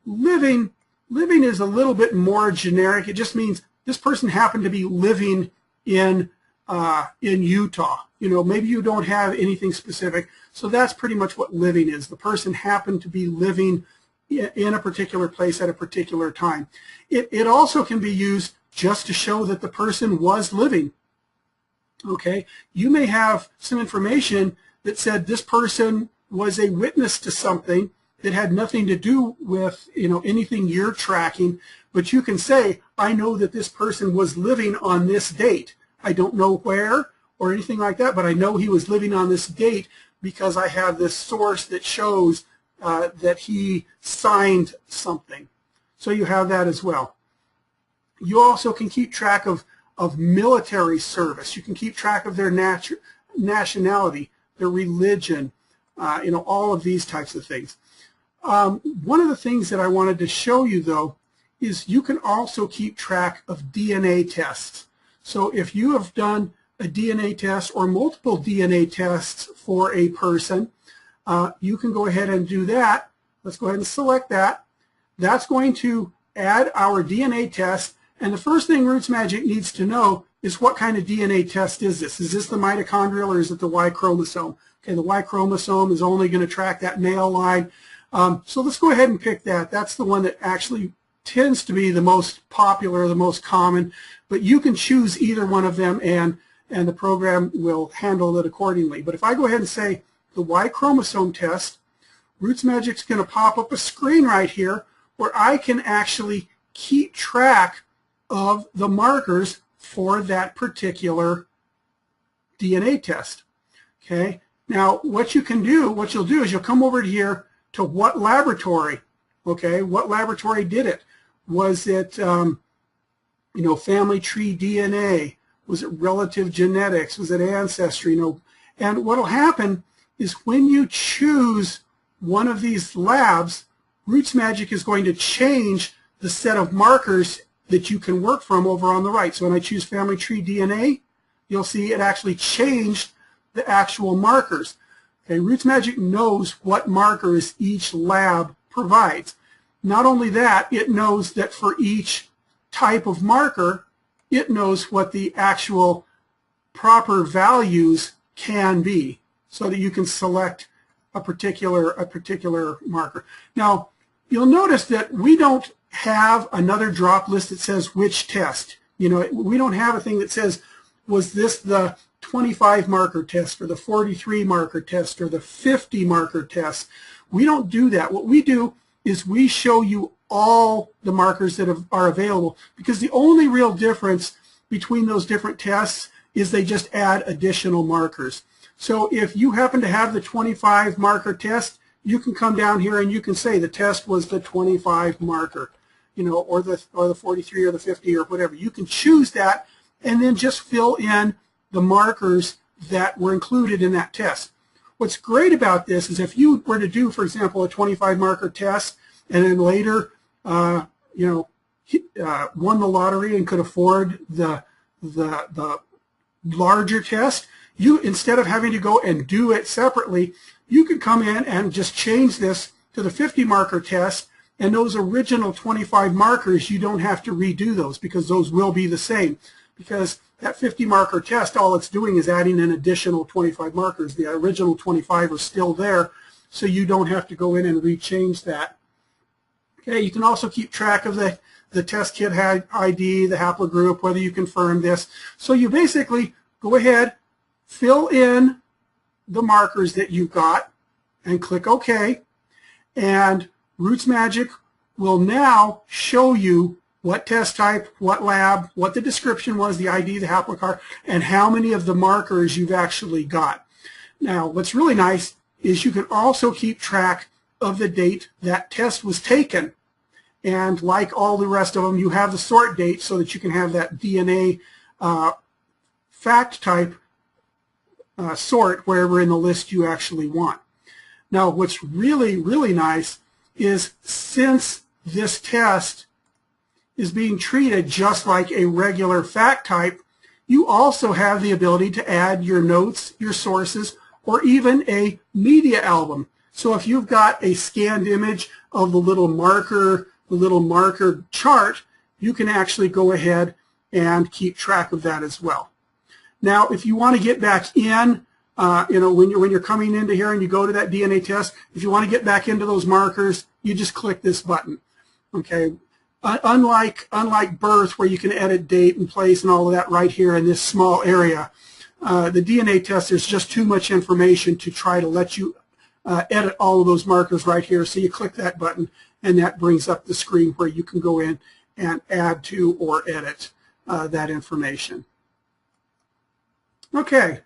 Living is a little bit more generic. It just means this person happened to be living in Utah. You know, maybe you don't have anything specific. So that's pretty much what living is. The person happened to be living in a particular place at a particular time. It also can be used just to show that the person was living. Okay, you may have some information that said this person was a witness to something that had nothing to do with, you know, anything you're tracking, but you can say, I know that this person was living on this date. I don't know where or anything like that, but I know he was living on this date because I have this source that shows that he signed something. So you have that as well. You also can keep track of military service. You can keep track of their nationality, their religion, you know, all of these types of things. One of the things that I wanted to show you, though, is you can also keep track of DNA tests. So if you have done a DNA test or multiple DNA tests for a person, you can go ahead and do that. Let's go ahead and select that. That's going to add our DNA test. And the first thing RootsMagic needs to know is what kind of DNA test is this? Is this the mitochondrial or is it the Y chromosome? Okay, the Y chromosome is only going to track that male line. So let's go ahead and pick that. That's the one that actually tends to be the most popular, the most common. But you can choose either one of them and the program will handle it accordingly. But if I go ahead and say the Y chromosome test, RootsMagic's going to pop up a screen right here where I can actually keep track of the markers for that particular DNA test. Okay. Now, what you'll do is you'll come over here to what laboratory. Okay, what laboratory did it? Was it, you know, family tree DNA? Was it relative genetics? Was it ancestry? You know, and what will happen is when you choose one of these labs, RootsMagic is going to change the set of markers that you can work from over on the right. So when I choose family tree DNA, you'll see it actually changed the actual markers. Okay, RootsMagic knows what markers each lab provides. Not only that, it knows that for each type of marker, it knows what the actual proper values can be so that you can select a particular marker. Now, you'll notice that we don't have another drop list that says which test. You know, we don't have a thing that says, was this the 25 marker test or the 43 marker test or the 50 marker test? We don't do that. What we do is we show you all the markers that are available, because the only real difference between those different tests is they just add additional markers. So if you happen to have the 25 marker test, you can come down here and you can say the test was the 25 marker, you know, or the 43 or the 50 or whatever. You can choose that and then just fill in the markers that were included in that test. What's great about this is if you were to do, for example, a 25 marker test and then later, you know, won the lottery and could afford the larger test, you, instead of having to go and do it separately, you could come in and just change this to the 50 marker test, and those original 25 markers, you don't have to redo those because those will be the same. Because that 50 marker test, all it's doing is adding an additional 25 markers. The original 25 are still there, so you don't have to go in and rechange that. Okay, you can also keep track of the test kit ID, the haplogroup, whether you confirm this. So you basically go ahead, fill in the markers that you've got, and click OK. And RootsMagic will now show you what test type, what lab, what the description was, the ID, the haplocard, and how many of the markers you've actually got. Now, what's really nice is you can also keep track of the date that test was taken. And like all the rest of them, you have the sort date so that you can have that DNA fact type sort wherever in the list you actually want. Now, what's really, really nice is since this test is being treated just like a regular fact type, you also have the ability to add your notes, your sources, or even a media album. So if you've got a scanned image of the little marker chart, you can actually go ahead and keep track of that as well. Now, if you want to get back in, when you're coming into here and you go to that DNA test, if you want to get back into those markers, you just click this button. Okay. Unlike birth, where you can edit date and place and all of that right here in this small area, the DNA test, there's just too much information to try to let you edit all of those markers right here. So you click that button, and that brings up the screen where you can go in and add to or edit that information. Okay.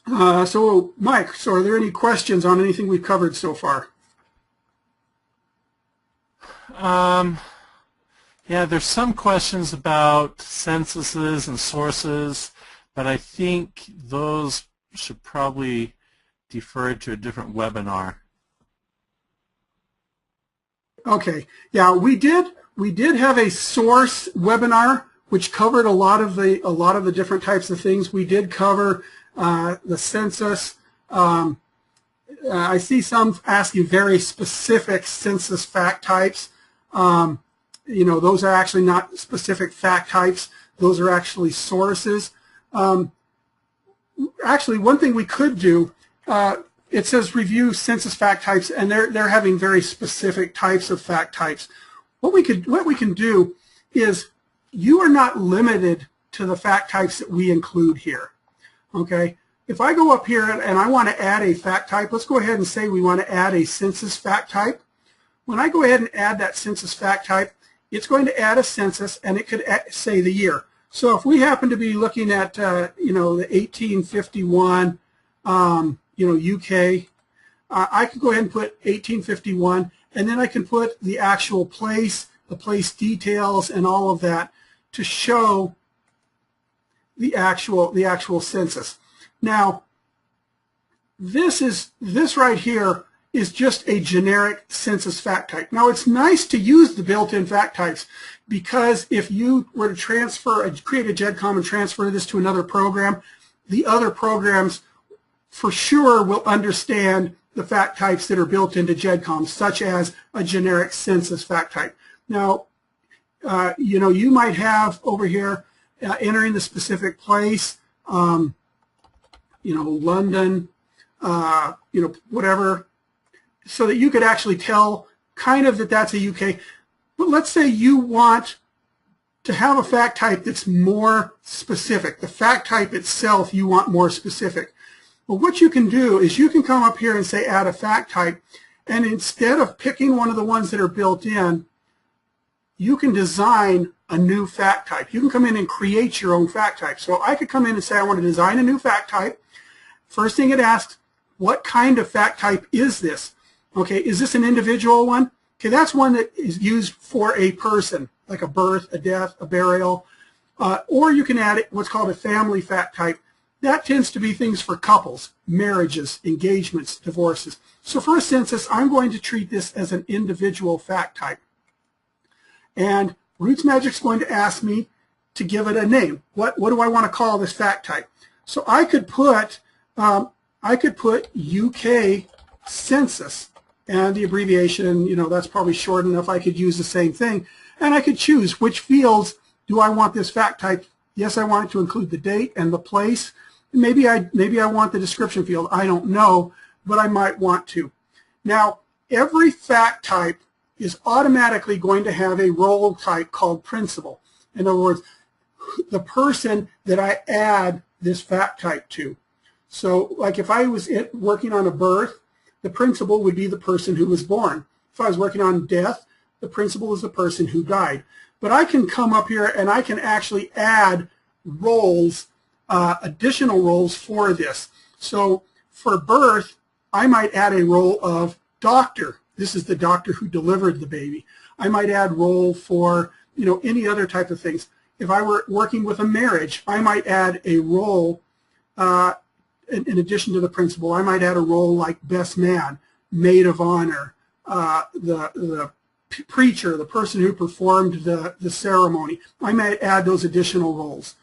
So Mike, so are there any questions on anything we've covered so far? Yeah, there's some questions about censuses and sources, but I think those should probably defer to a different webinar. Okay. Yeah, we did have a source webinar which covered a lot of the different types of things. We did cover the census. I see some asking very specific census fact types. Those are actually not specific fact types. Those are actually sources. Actually, one thing we could do, it says review census fact types, and they're having very specific types of fact types. What we can do is, you are not limited to the fact types that we include here. Okay. If I go up here and I want to add a fact type, let's go ahead and say we want to add a census fact type. When I go ahead and add that census fact type, it's going to add a census, and it could say the year. So if we happen to be looking at, the 1851, UK, I could go ahead and put 1851, and then I can put the actual place, the place details, and all of that to show the actual census. Now, this right here is just a generic census fact type. Now, it's nice to use the built-in fact types, because if you were to create a GEDCOM and transfer this to another program, the other programs for sure will understand the fact types that are built into GEDCOM, such as a generic census fact type. Now, you might have over here entering the specific place, London, whatever, so that you could actually tell kind of that that's a UK. But let's say you want to have a fact type that's more specific. The fact type itself you want more specific. Well, what you can do is you can come up here and say add a fact type, and instead of picking one of the ones that are built in, you can design a new fact type. You can come in and create your own fact type. So I could come in and say I want to design a new fact type. First thing it asks, what kind of fact type is this? Okay, is this an individual one? Okay, that's one that is used for a person, like a birth, a death, a burial. Or you can add what's called a family fact type. That tends to be things for couples, marriages, engagements, divorces. So for a census, I'm going to treat this as an individual fact type. And RootsMagic is going to ask me to give it a name. What do I want to call this fact type? So I could put UK census, and the abbreviation, that's probably short enough. I could use the same thing, and I could choose which fields do I want this fact type. Yes, I want it to include the date and the place. Maybe I want the description field. I don't know, but I might want to. Now, every fact type is automatically going to have a role type called principal. In other words, the person that I add this fact type to. So, like if I was working on a birth, the principal would be the person who was born. If I was working on death, the principal is the person who died. But I can come up here and I can actually add roles, additional roles for this. So for birth, I might add a role of doctor. This is the doctor who delivered the baby. I might add role for, any other type of things. If I were working with a marriage, I might add a role in addition to the principal. I might add a role like best man, maid of honor, the preacher, the person who performed the ceremony. I might add those additional roles.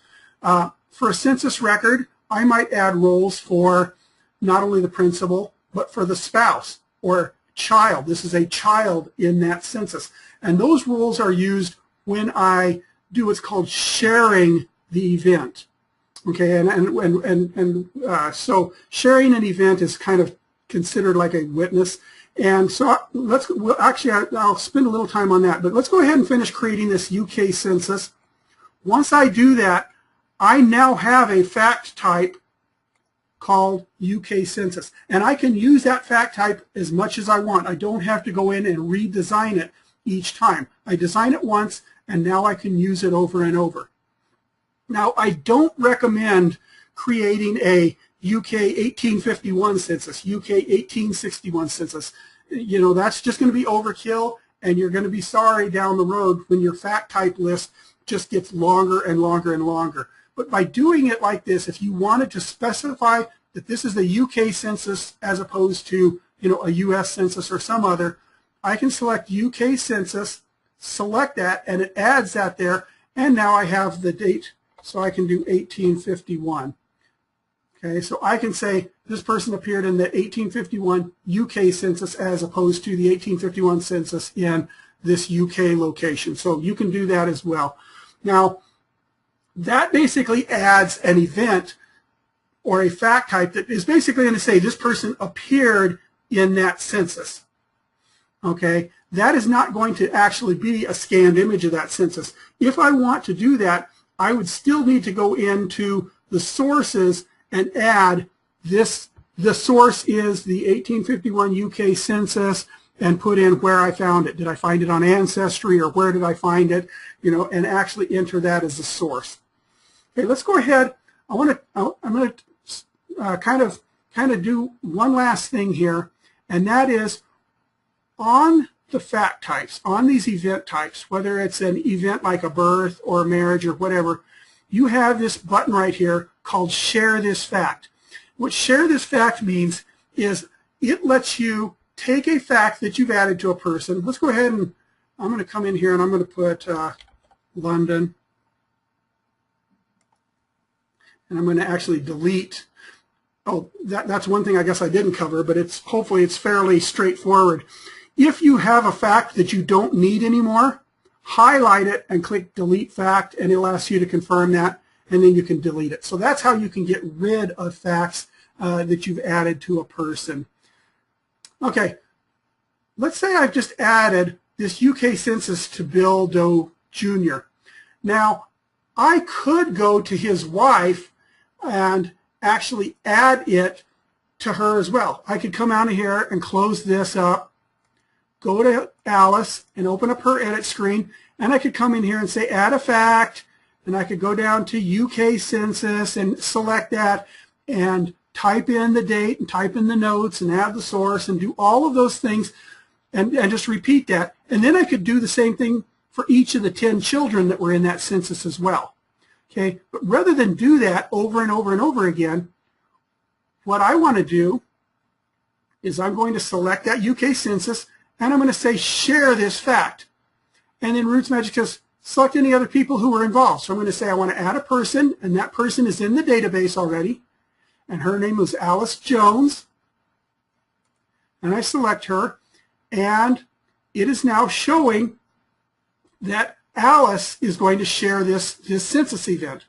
For a census record, I might add roles for not only the principal, but for the spouse or child. This is a child in that census. And those roles are used when I do what's called sharing the event. Okay, so sharing an event is kind of considered like a witness. And so I'll spend a little time on that, but let's go ahead and finish creating this UK census. Once I do that, I now have a fact type called UK census, and I can use that fact type as much as I want. I don't have to go in and redesign it each time. I design it once, and now I can use it over and over. Now, I don't recommend creating a UK 1851 census, UK 1861 census. That's just going to be overkill, and you're going to be sorry down the road when your fact type list just gets longer and longer and longer. But by doing it like this, if you wanted to specify that this is the UK census as opposed to, a US census or some other, I can select UK census, select that, and it adds that there, and now I have the date, so I can do 1851. Okay, so I can say this person appeared in the 1851 UK census as opposed to the 1851 census in this UK location. So you can do that as well. Now, that basically adds an event or a fact type that is basically going to say this person appeared in that census. Okay, that is not going to actually be a scanned image of that census. If I want to do that, I would still need to go into the sources and add this. The source is the 1851 UK census, and put in where I found it. Did I find it on Ancestry, or where did I find it? And actually enter that as the source. Okay, let's go ahead. I'm going to kind of do one last thing here, and that is on the fact types, on these event types, whether it's an event like a birth or a marriage or whatever, you have this button right here called Share This Fact. What Share This Fact means is it lets you take a fact that you've added to a person. Let's go ahead and I'm going to come in here and I'm going to put London. And I'm going to actually delete. Oh, that's one thing I guess I didn't cover, but hopefully it's fairly straightforward. If you have a fact that you don't need anymore, highlight it and click Delete Fact, and it'll ask you to confirm that, and then you can delete it. So that's how you can get rid of facts that you've added to a person. Okay, let's say I've just added this UK census to Bill Doe Jr. Now, I could go to his wife and actually add it to her as well. I could come out of here and close this up, go to Alice and open up her edit screen, and I could come in here and say add a fact, and I could go down to UK census and select that and type in the date and type in the notes and add the source and do all of those things and just repeat that. And then I could do the same thing for each of the 10 children that were in that census as well. Okay, but rather than do that over and over and over again, what I want to do is I'm going to select that UK census and I'm going to say share this fact. And then RootsMagic says select any other people who were involved. So I'm going to say I want to add a person, and that person is in the database already. And her name was Alice Jones. And I select her, and it is now showing that Alice is going to share this census event.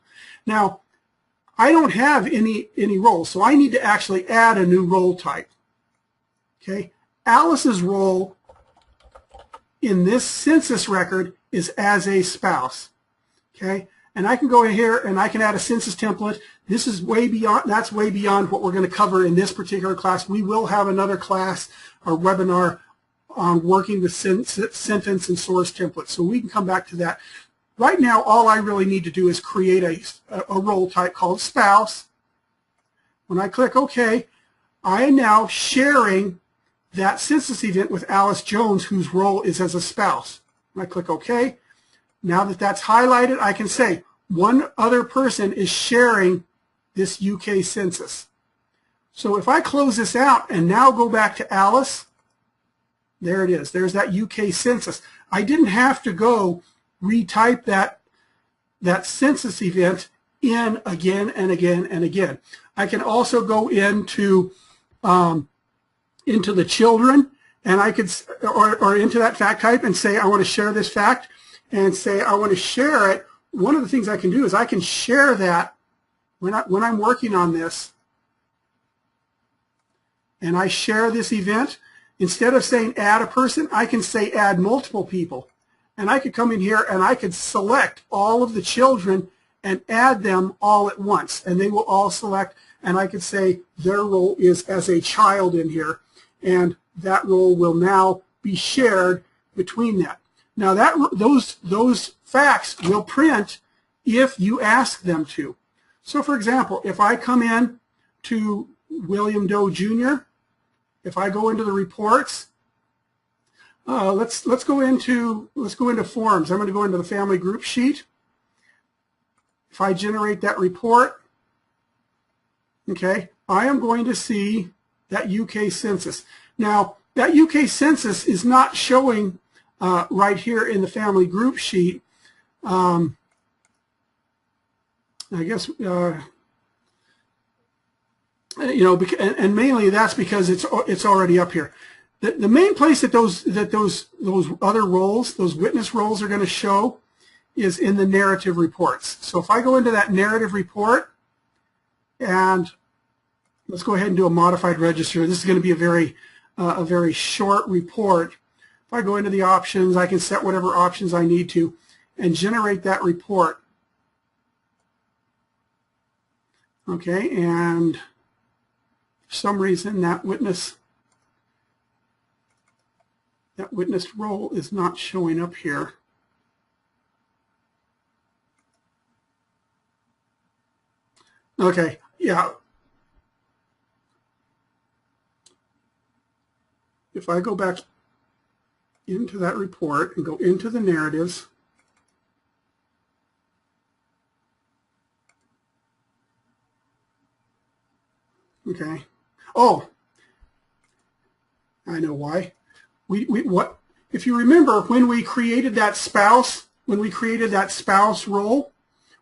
Now, I don't have any roles, so I need to actually add a new role type. Okay, Alice's role in this census record is as a spouse. Okay, and I can go in here and I can add a census template. This is way beyond, that's way beyond what we're going to cover in this particular class. We will have another class or webinar on working with sentence and source templates, so we can come back to that. Right now, all I really need to do is create a role type called spouse. When I click OK, I am now sharing that census event with Alice Jones, whose role is as a spouse. I click OK. Now that that's highlighted, I can say one other person is sharing this UK census. So if I close this out and now go back to Alice, there it is. There's that UK census. I didn't have to go retype that census event in again and again and again. I can also go into the children, and I could, or into that fact type, and say I want to share this fact, and say I want to share it. One of the things I can do is I can share that when I'm working on this, and I share this event. Instead of saying add a person, I can say add multiple people. And I could come in here and I could select all of the children and add them all at once. And they will all select, and I could say their role is as a child in here. And that role will now be shared between that. Now those facts will print if you ask them to. So for example, if I come in to William Doe Jr., if I go into the reports, let's go into forms. I'm going to go into the family group sheet. If I generate that report, okay, I am going to see that UK census. Now that UK census is not showing right here in the family group sheet. I guess. You know, and mainly that's because it's already up here. The main place that those other roles, those witness roles, are going to show is in the narrative reports. So if I go into that narrative report, and let's go ahead and do a modified register. This is going to be a very short report. If I go into the options, I can set whatever options I need to and generate that report. Okay, and for some reason that witness role is not showing up here. Okay, yeah. If I go back into that report and go into the narratives, okay. Oh, I know why. What if you remember when we created that spouse role,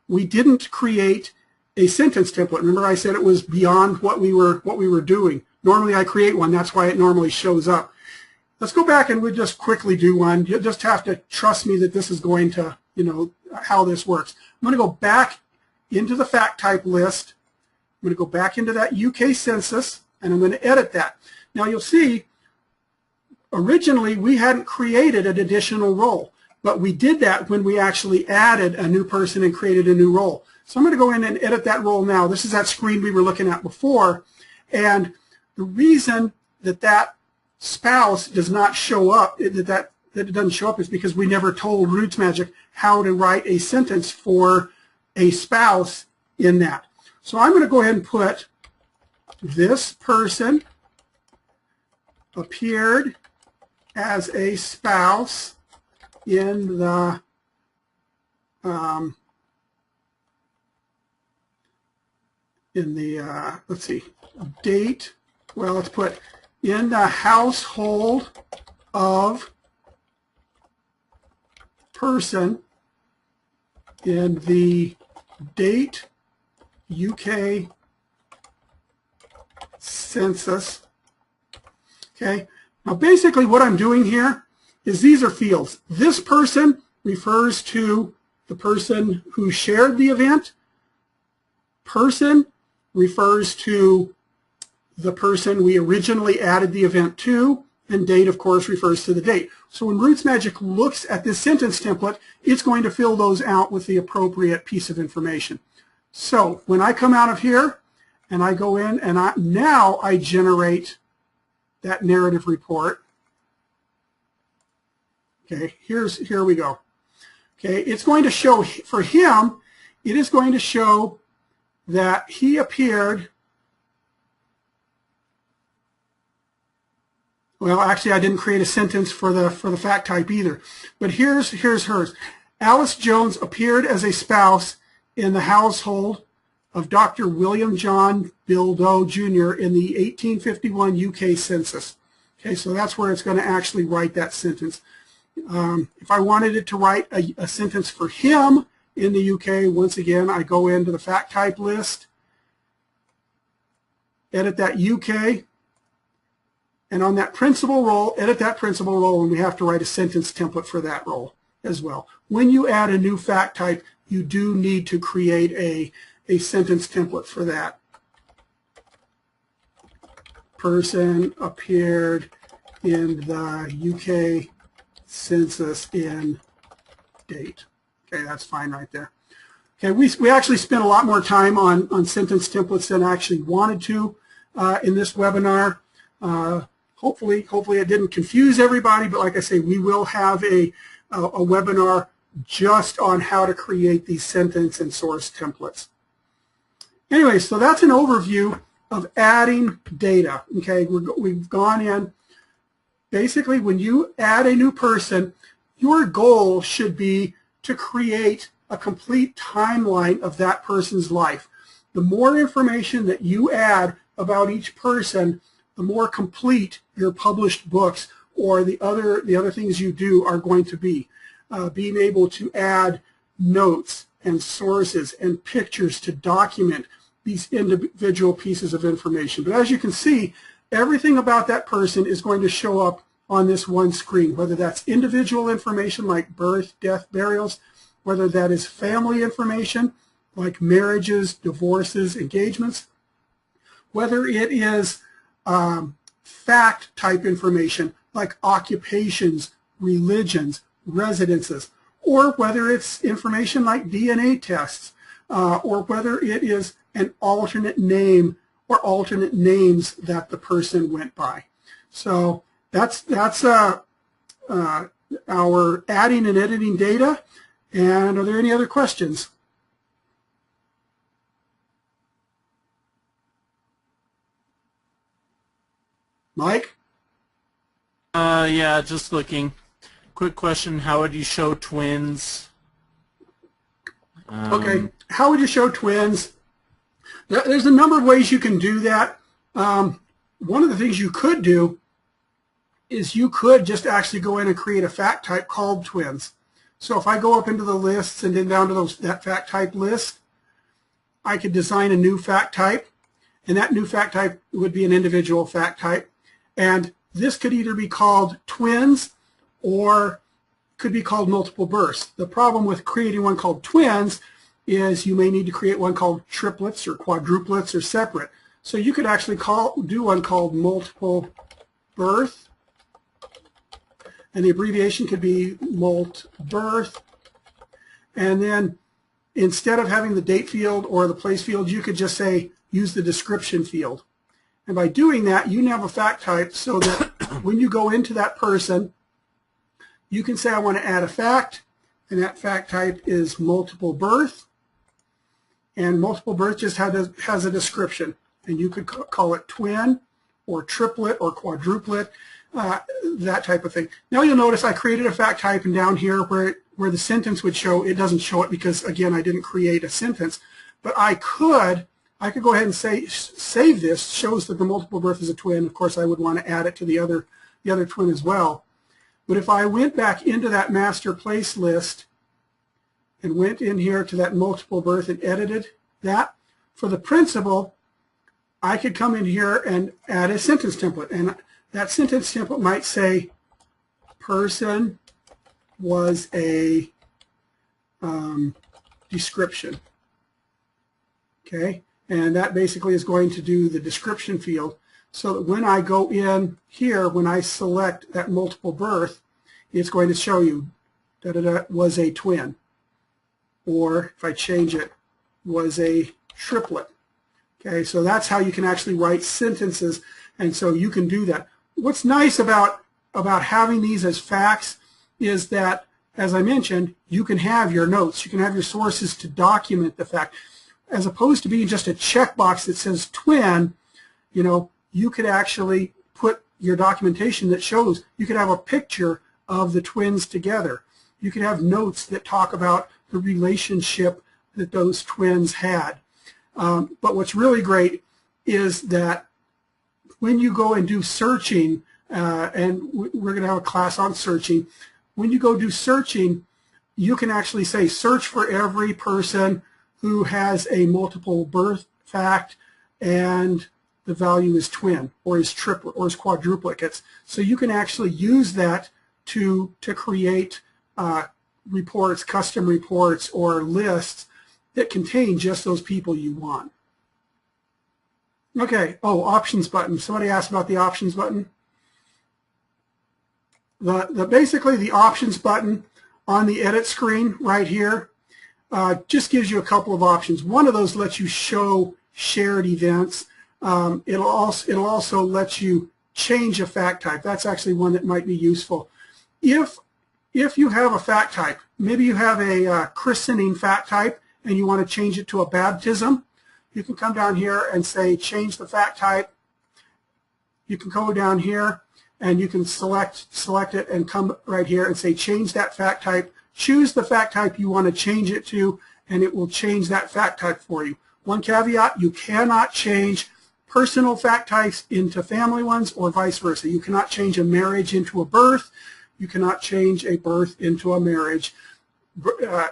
we didn't create a sentence template. Remember I said it was beyond what we were doing. Normally I create one, that's why it normally shows up. Let's go back and we'll just quickly do one. You'll just have to trust me that this is going to, you know, how this works. I'm going to go back into the fact type list. I'm going to go back into that UK census, and I'm going to edit that. Now you'll see, originally we hadn't created an additional role, but we did that when we actually added a new person and created a new role. So I'm going to go in and edit that role now. This is that screen we were looking at before, and the reason that spouse does not show up, that it doesn't show up, is because we never told RootsMagic how to write a sentence for a spouse in that. So I'm going to go ahead and put this person appeared as a spouse in the let's see, date. Well, let's put in the household of person in the date UK census. Okay. Now basically what I'm doing here is these are fields. This person refers to the person who shared the event. Person refers to the person we originally added the event to, and date, of course, refers to the date. So when RootsMagic looks at this sentence template, it's going to fill those out with the appropriate piece of information. So when I come out of here and I go in and now I generate that narrative report. Okay, here we go. Okay, it's going to show for him, it is going to show that he appeared Well, actually, I didn't create a sentence for the fact type either. But here's hers. Alice Jones appeared as a spouse in the household of Dr. William John Bildow Jr. in the 1851 UK census. Okay, so that's where it's going to actually write that sentence. If I wanted it to write a sentence for him in the UK, once again, I go into the fact type list, edit that UK, and on that principal role, edit that principal role, and we have to write a sentence template for that role as well. When you add a new fact type, you do need to create a sentence template for that. Person appeared in the UK census in date. Okay, that's fine right there. Okay, we actually spent a lot more time on sentence templates than I actually wanted to in this webinar. Hopefully it didn't confuse everybody, but like I say, we will have a webinar just on how to create these sentence and source templates. Anyway, so that's an overview of adding data. Okay, we've gone in. Basically, when you add a new person, your goal should be to create a complete timeline of that person's life. The more information that you add about each person, the more complete your published books or the other things you do are going to be. Being able to add notes and sources and pictures to document these individual pieces of information. But as you can see, everything about that person is going to show up on this one screen, whether that's individual information like birth, death, burials, whether that is family information like marriages, divorces, engagements, whether it is fact type information like occupations, religions, residences, or whether it's information like DNA tests, or whether it is an alternate name or alternate names that the person went by. So that's our adding and editing data. And are there any other questions? Mike? Yeah, just looking. Quick question, how would you show twins? Okay, how would you show twins? There's a number of ways you can do that. One of the things you could do is you could just actually go in and create a fact type called twins. So if I go up into the lists and then down to that fact type list, I could design a new fact type, and that new fact type would be an individual fact type. And this could either be called twins or could be called multiple births. The problem with creating one called twins is you may need to create one called triplets or quadruplets or separate. So you could actually do one called multiple birth, and the abbreviation could be mult birth. And then instead of having the date field or the place field, you could just say use the description field. And by doing that, you now have a fact type so that when you go into that person, you can say I want to add a fact, and that fact type is multiple birth. And multiple birth just has a description, and you could call it twin or triplet or quadruplet, that type of thing. Now you'll notice I created a fact type, and down here where the sentence would show, it doesn't show it because, again, I didn't create a sentence. But I could go ahead and say save this, shows that the multiple birth is a twin. Of course, I would want to add it to the other twin as well. But if I went back into that master place list and went in here to that multiple birth and edited that, for the principal, I could come in here and add a sentence template. And that sentence template might say, person was a description. Okay, and that basically is going to do the description field, so that when I go in here, when I select that multiple birth, it's going to show you that was a twin. Or if I change it, was a triplet. Okay, so that's how you can actually write sentences, and so you can do that. What's nice about having these as facts is that, as I mentioned, you can have your notes, you can have your sources to document the fact. As opposed to being just a checkbox that says twin, you know, you could actually put your documentation that shows. You could have a picture of the twins together. You could have notes that talk about the relationship that those twins had. But what's really great is that when you go and do searching, and we're going to have a class on searching, when you go do searching, you can actually say search for every person who has a multiple birth fact and the value is twin or is triplet or is quadruplicates. So you can actually use that to create reports, custom reports, or lists that contain just those people you want. Okay, oh, options button. Somebody asked about the options button. Basically the options button on the edit screen right here just gives you a couple of options. One of those lets you show shared events. It'll also let you change a fact type. That's actually one that might be useful. If you have a fact type, maybe you have a christening fact type and you want to change it to a baptism, you can come down here and say change the fact type. You can go down here and you can select it and come right here and say change that fact type. Choose the fact type you want to change it to, and it will change that fact type for you. One caveat, you cannot change personal fact types into family ones or vice versa. You cannot change a marriage into a birth. You cannot change a birth into a marriage.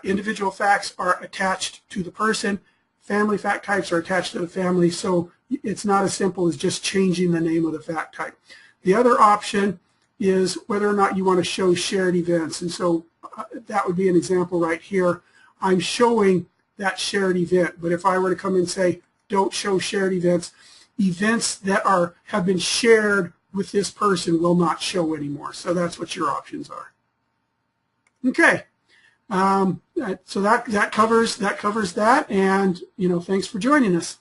Individual facts are attached to the person. Family fact types are attached to the family, so it's not as simple as just changing the name of the fact type. The other option is whether or not you want to show shared events, and so that would be an example right here. I'm showing that shared event, but if I were to come and say don't show shared events, events that have been shared with this person will not show anymore. So that's what your options are. Okay, so that covers that, and thanks for joining us.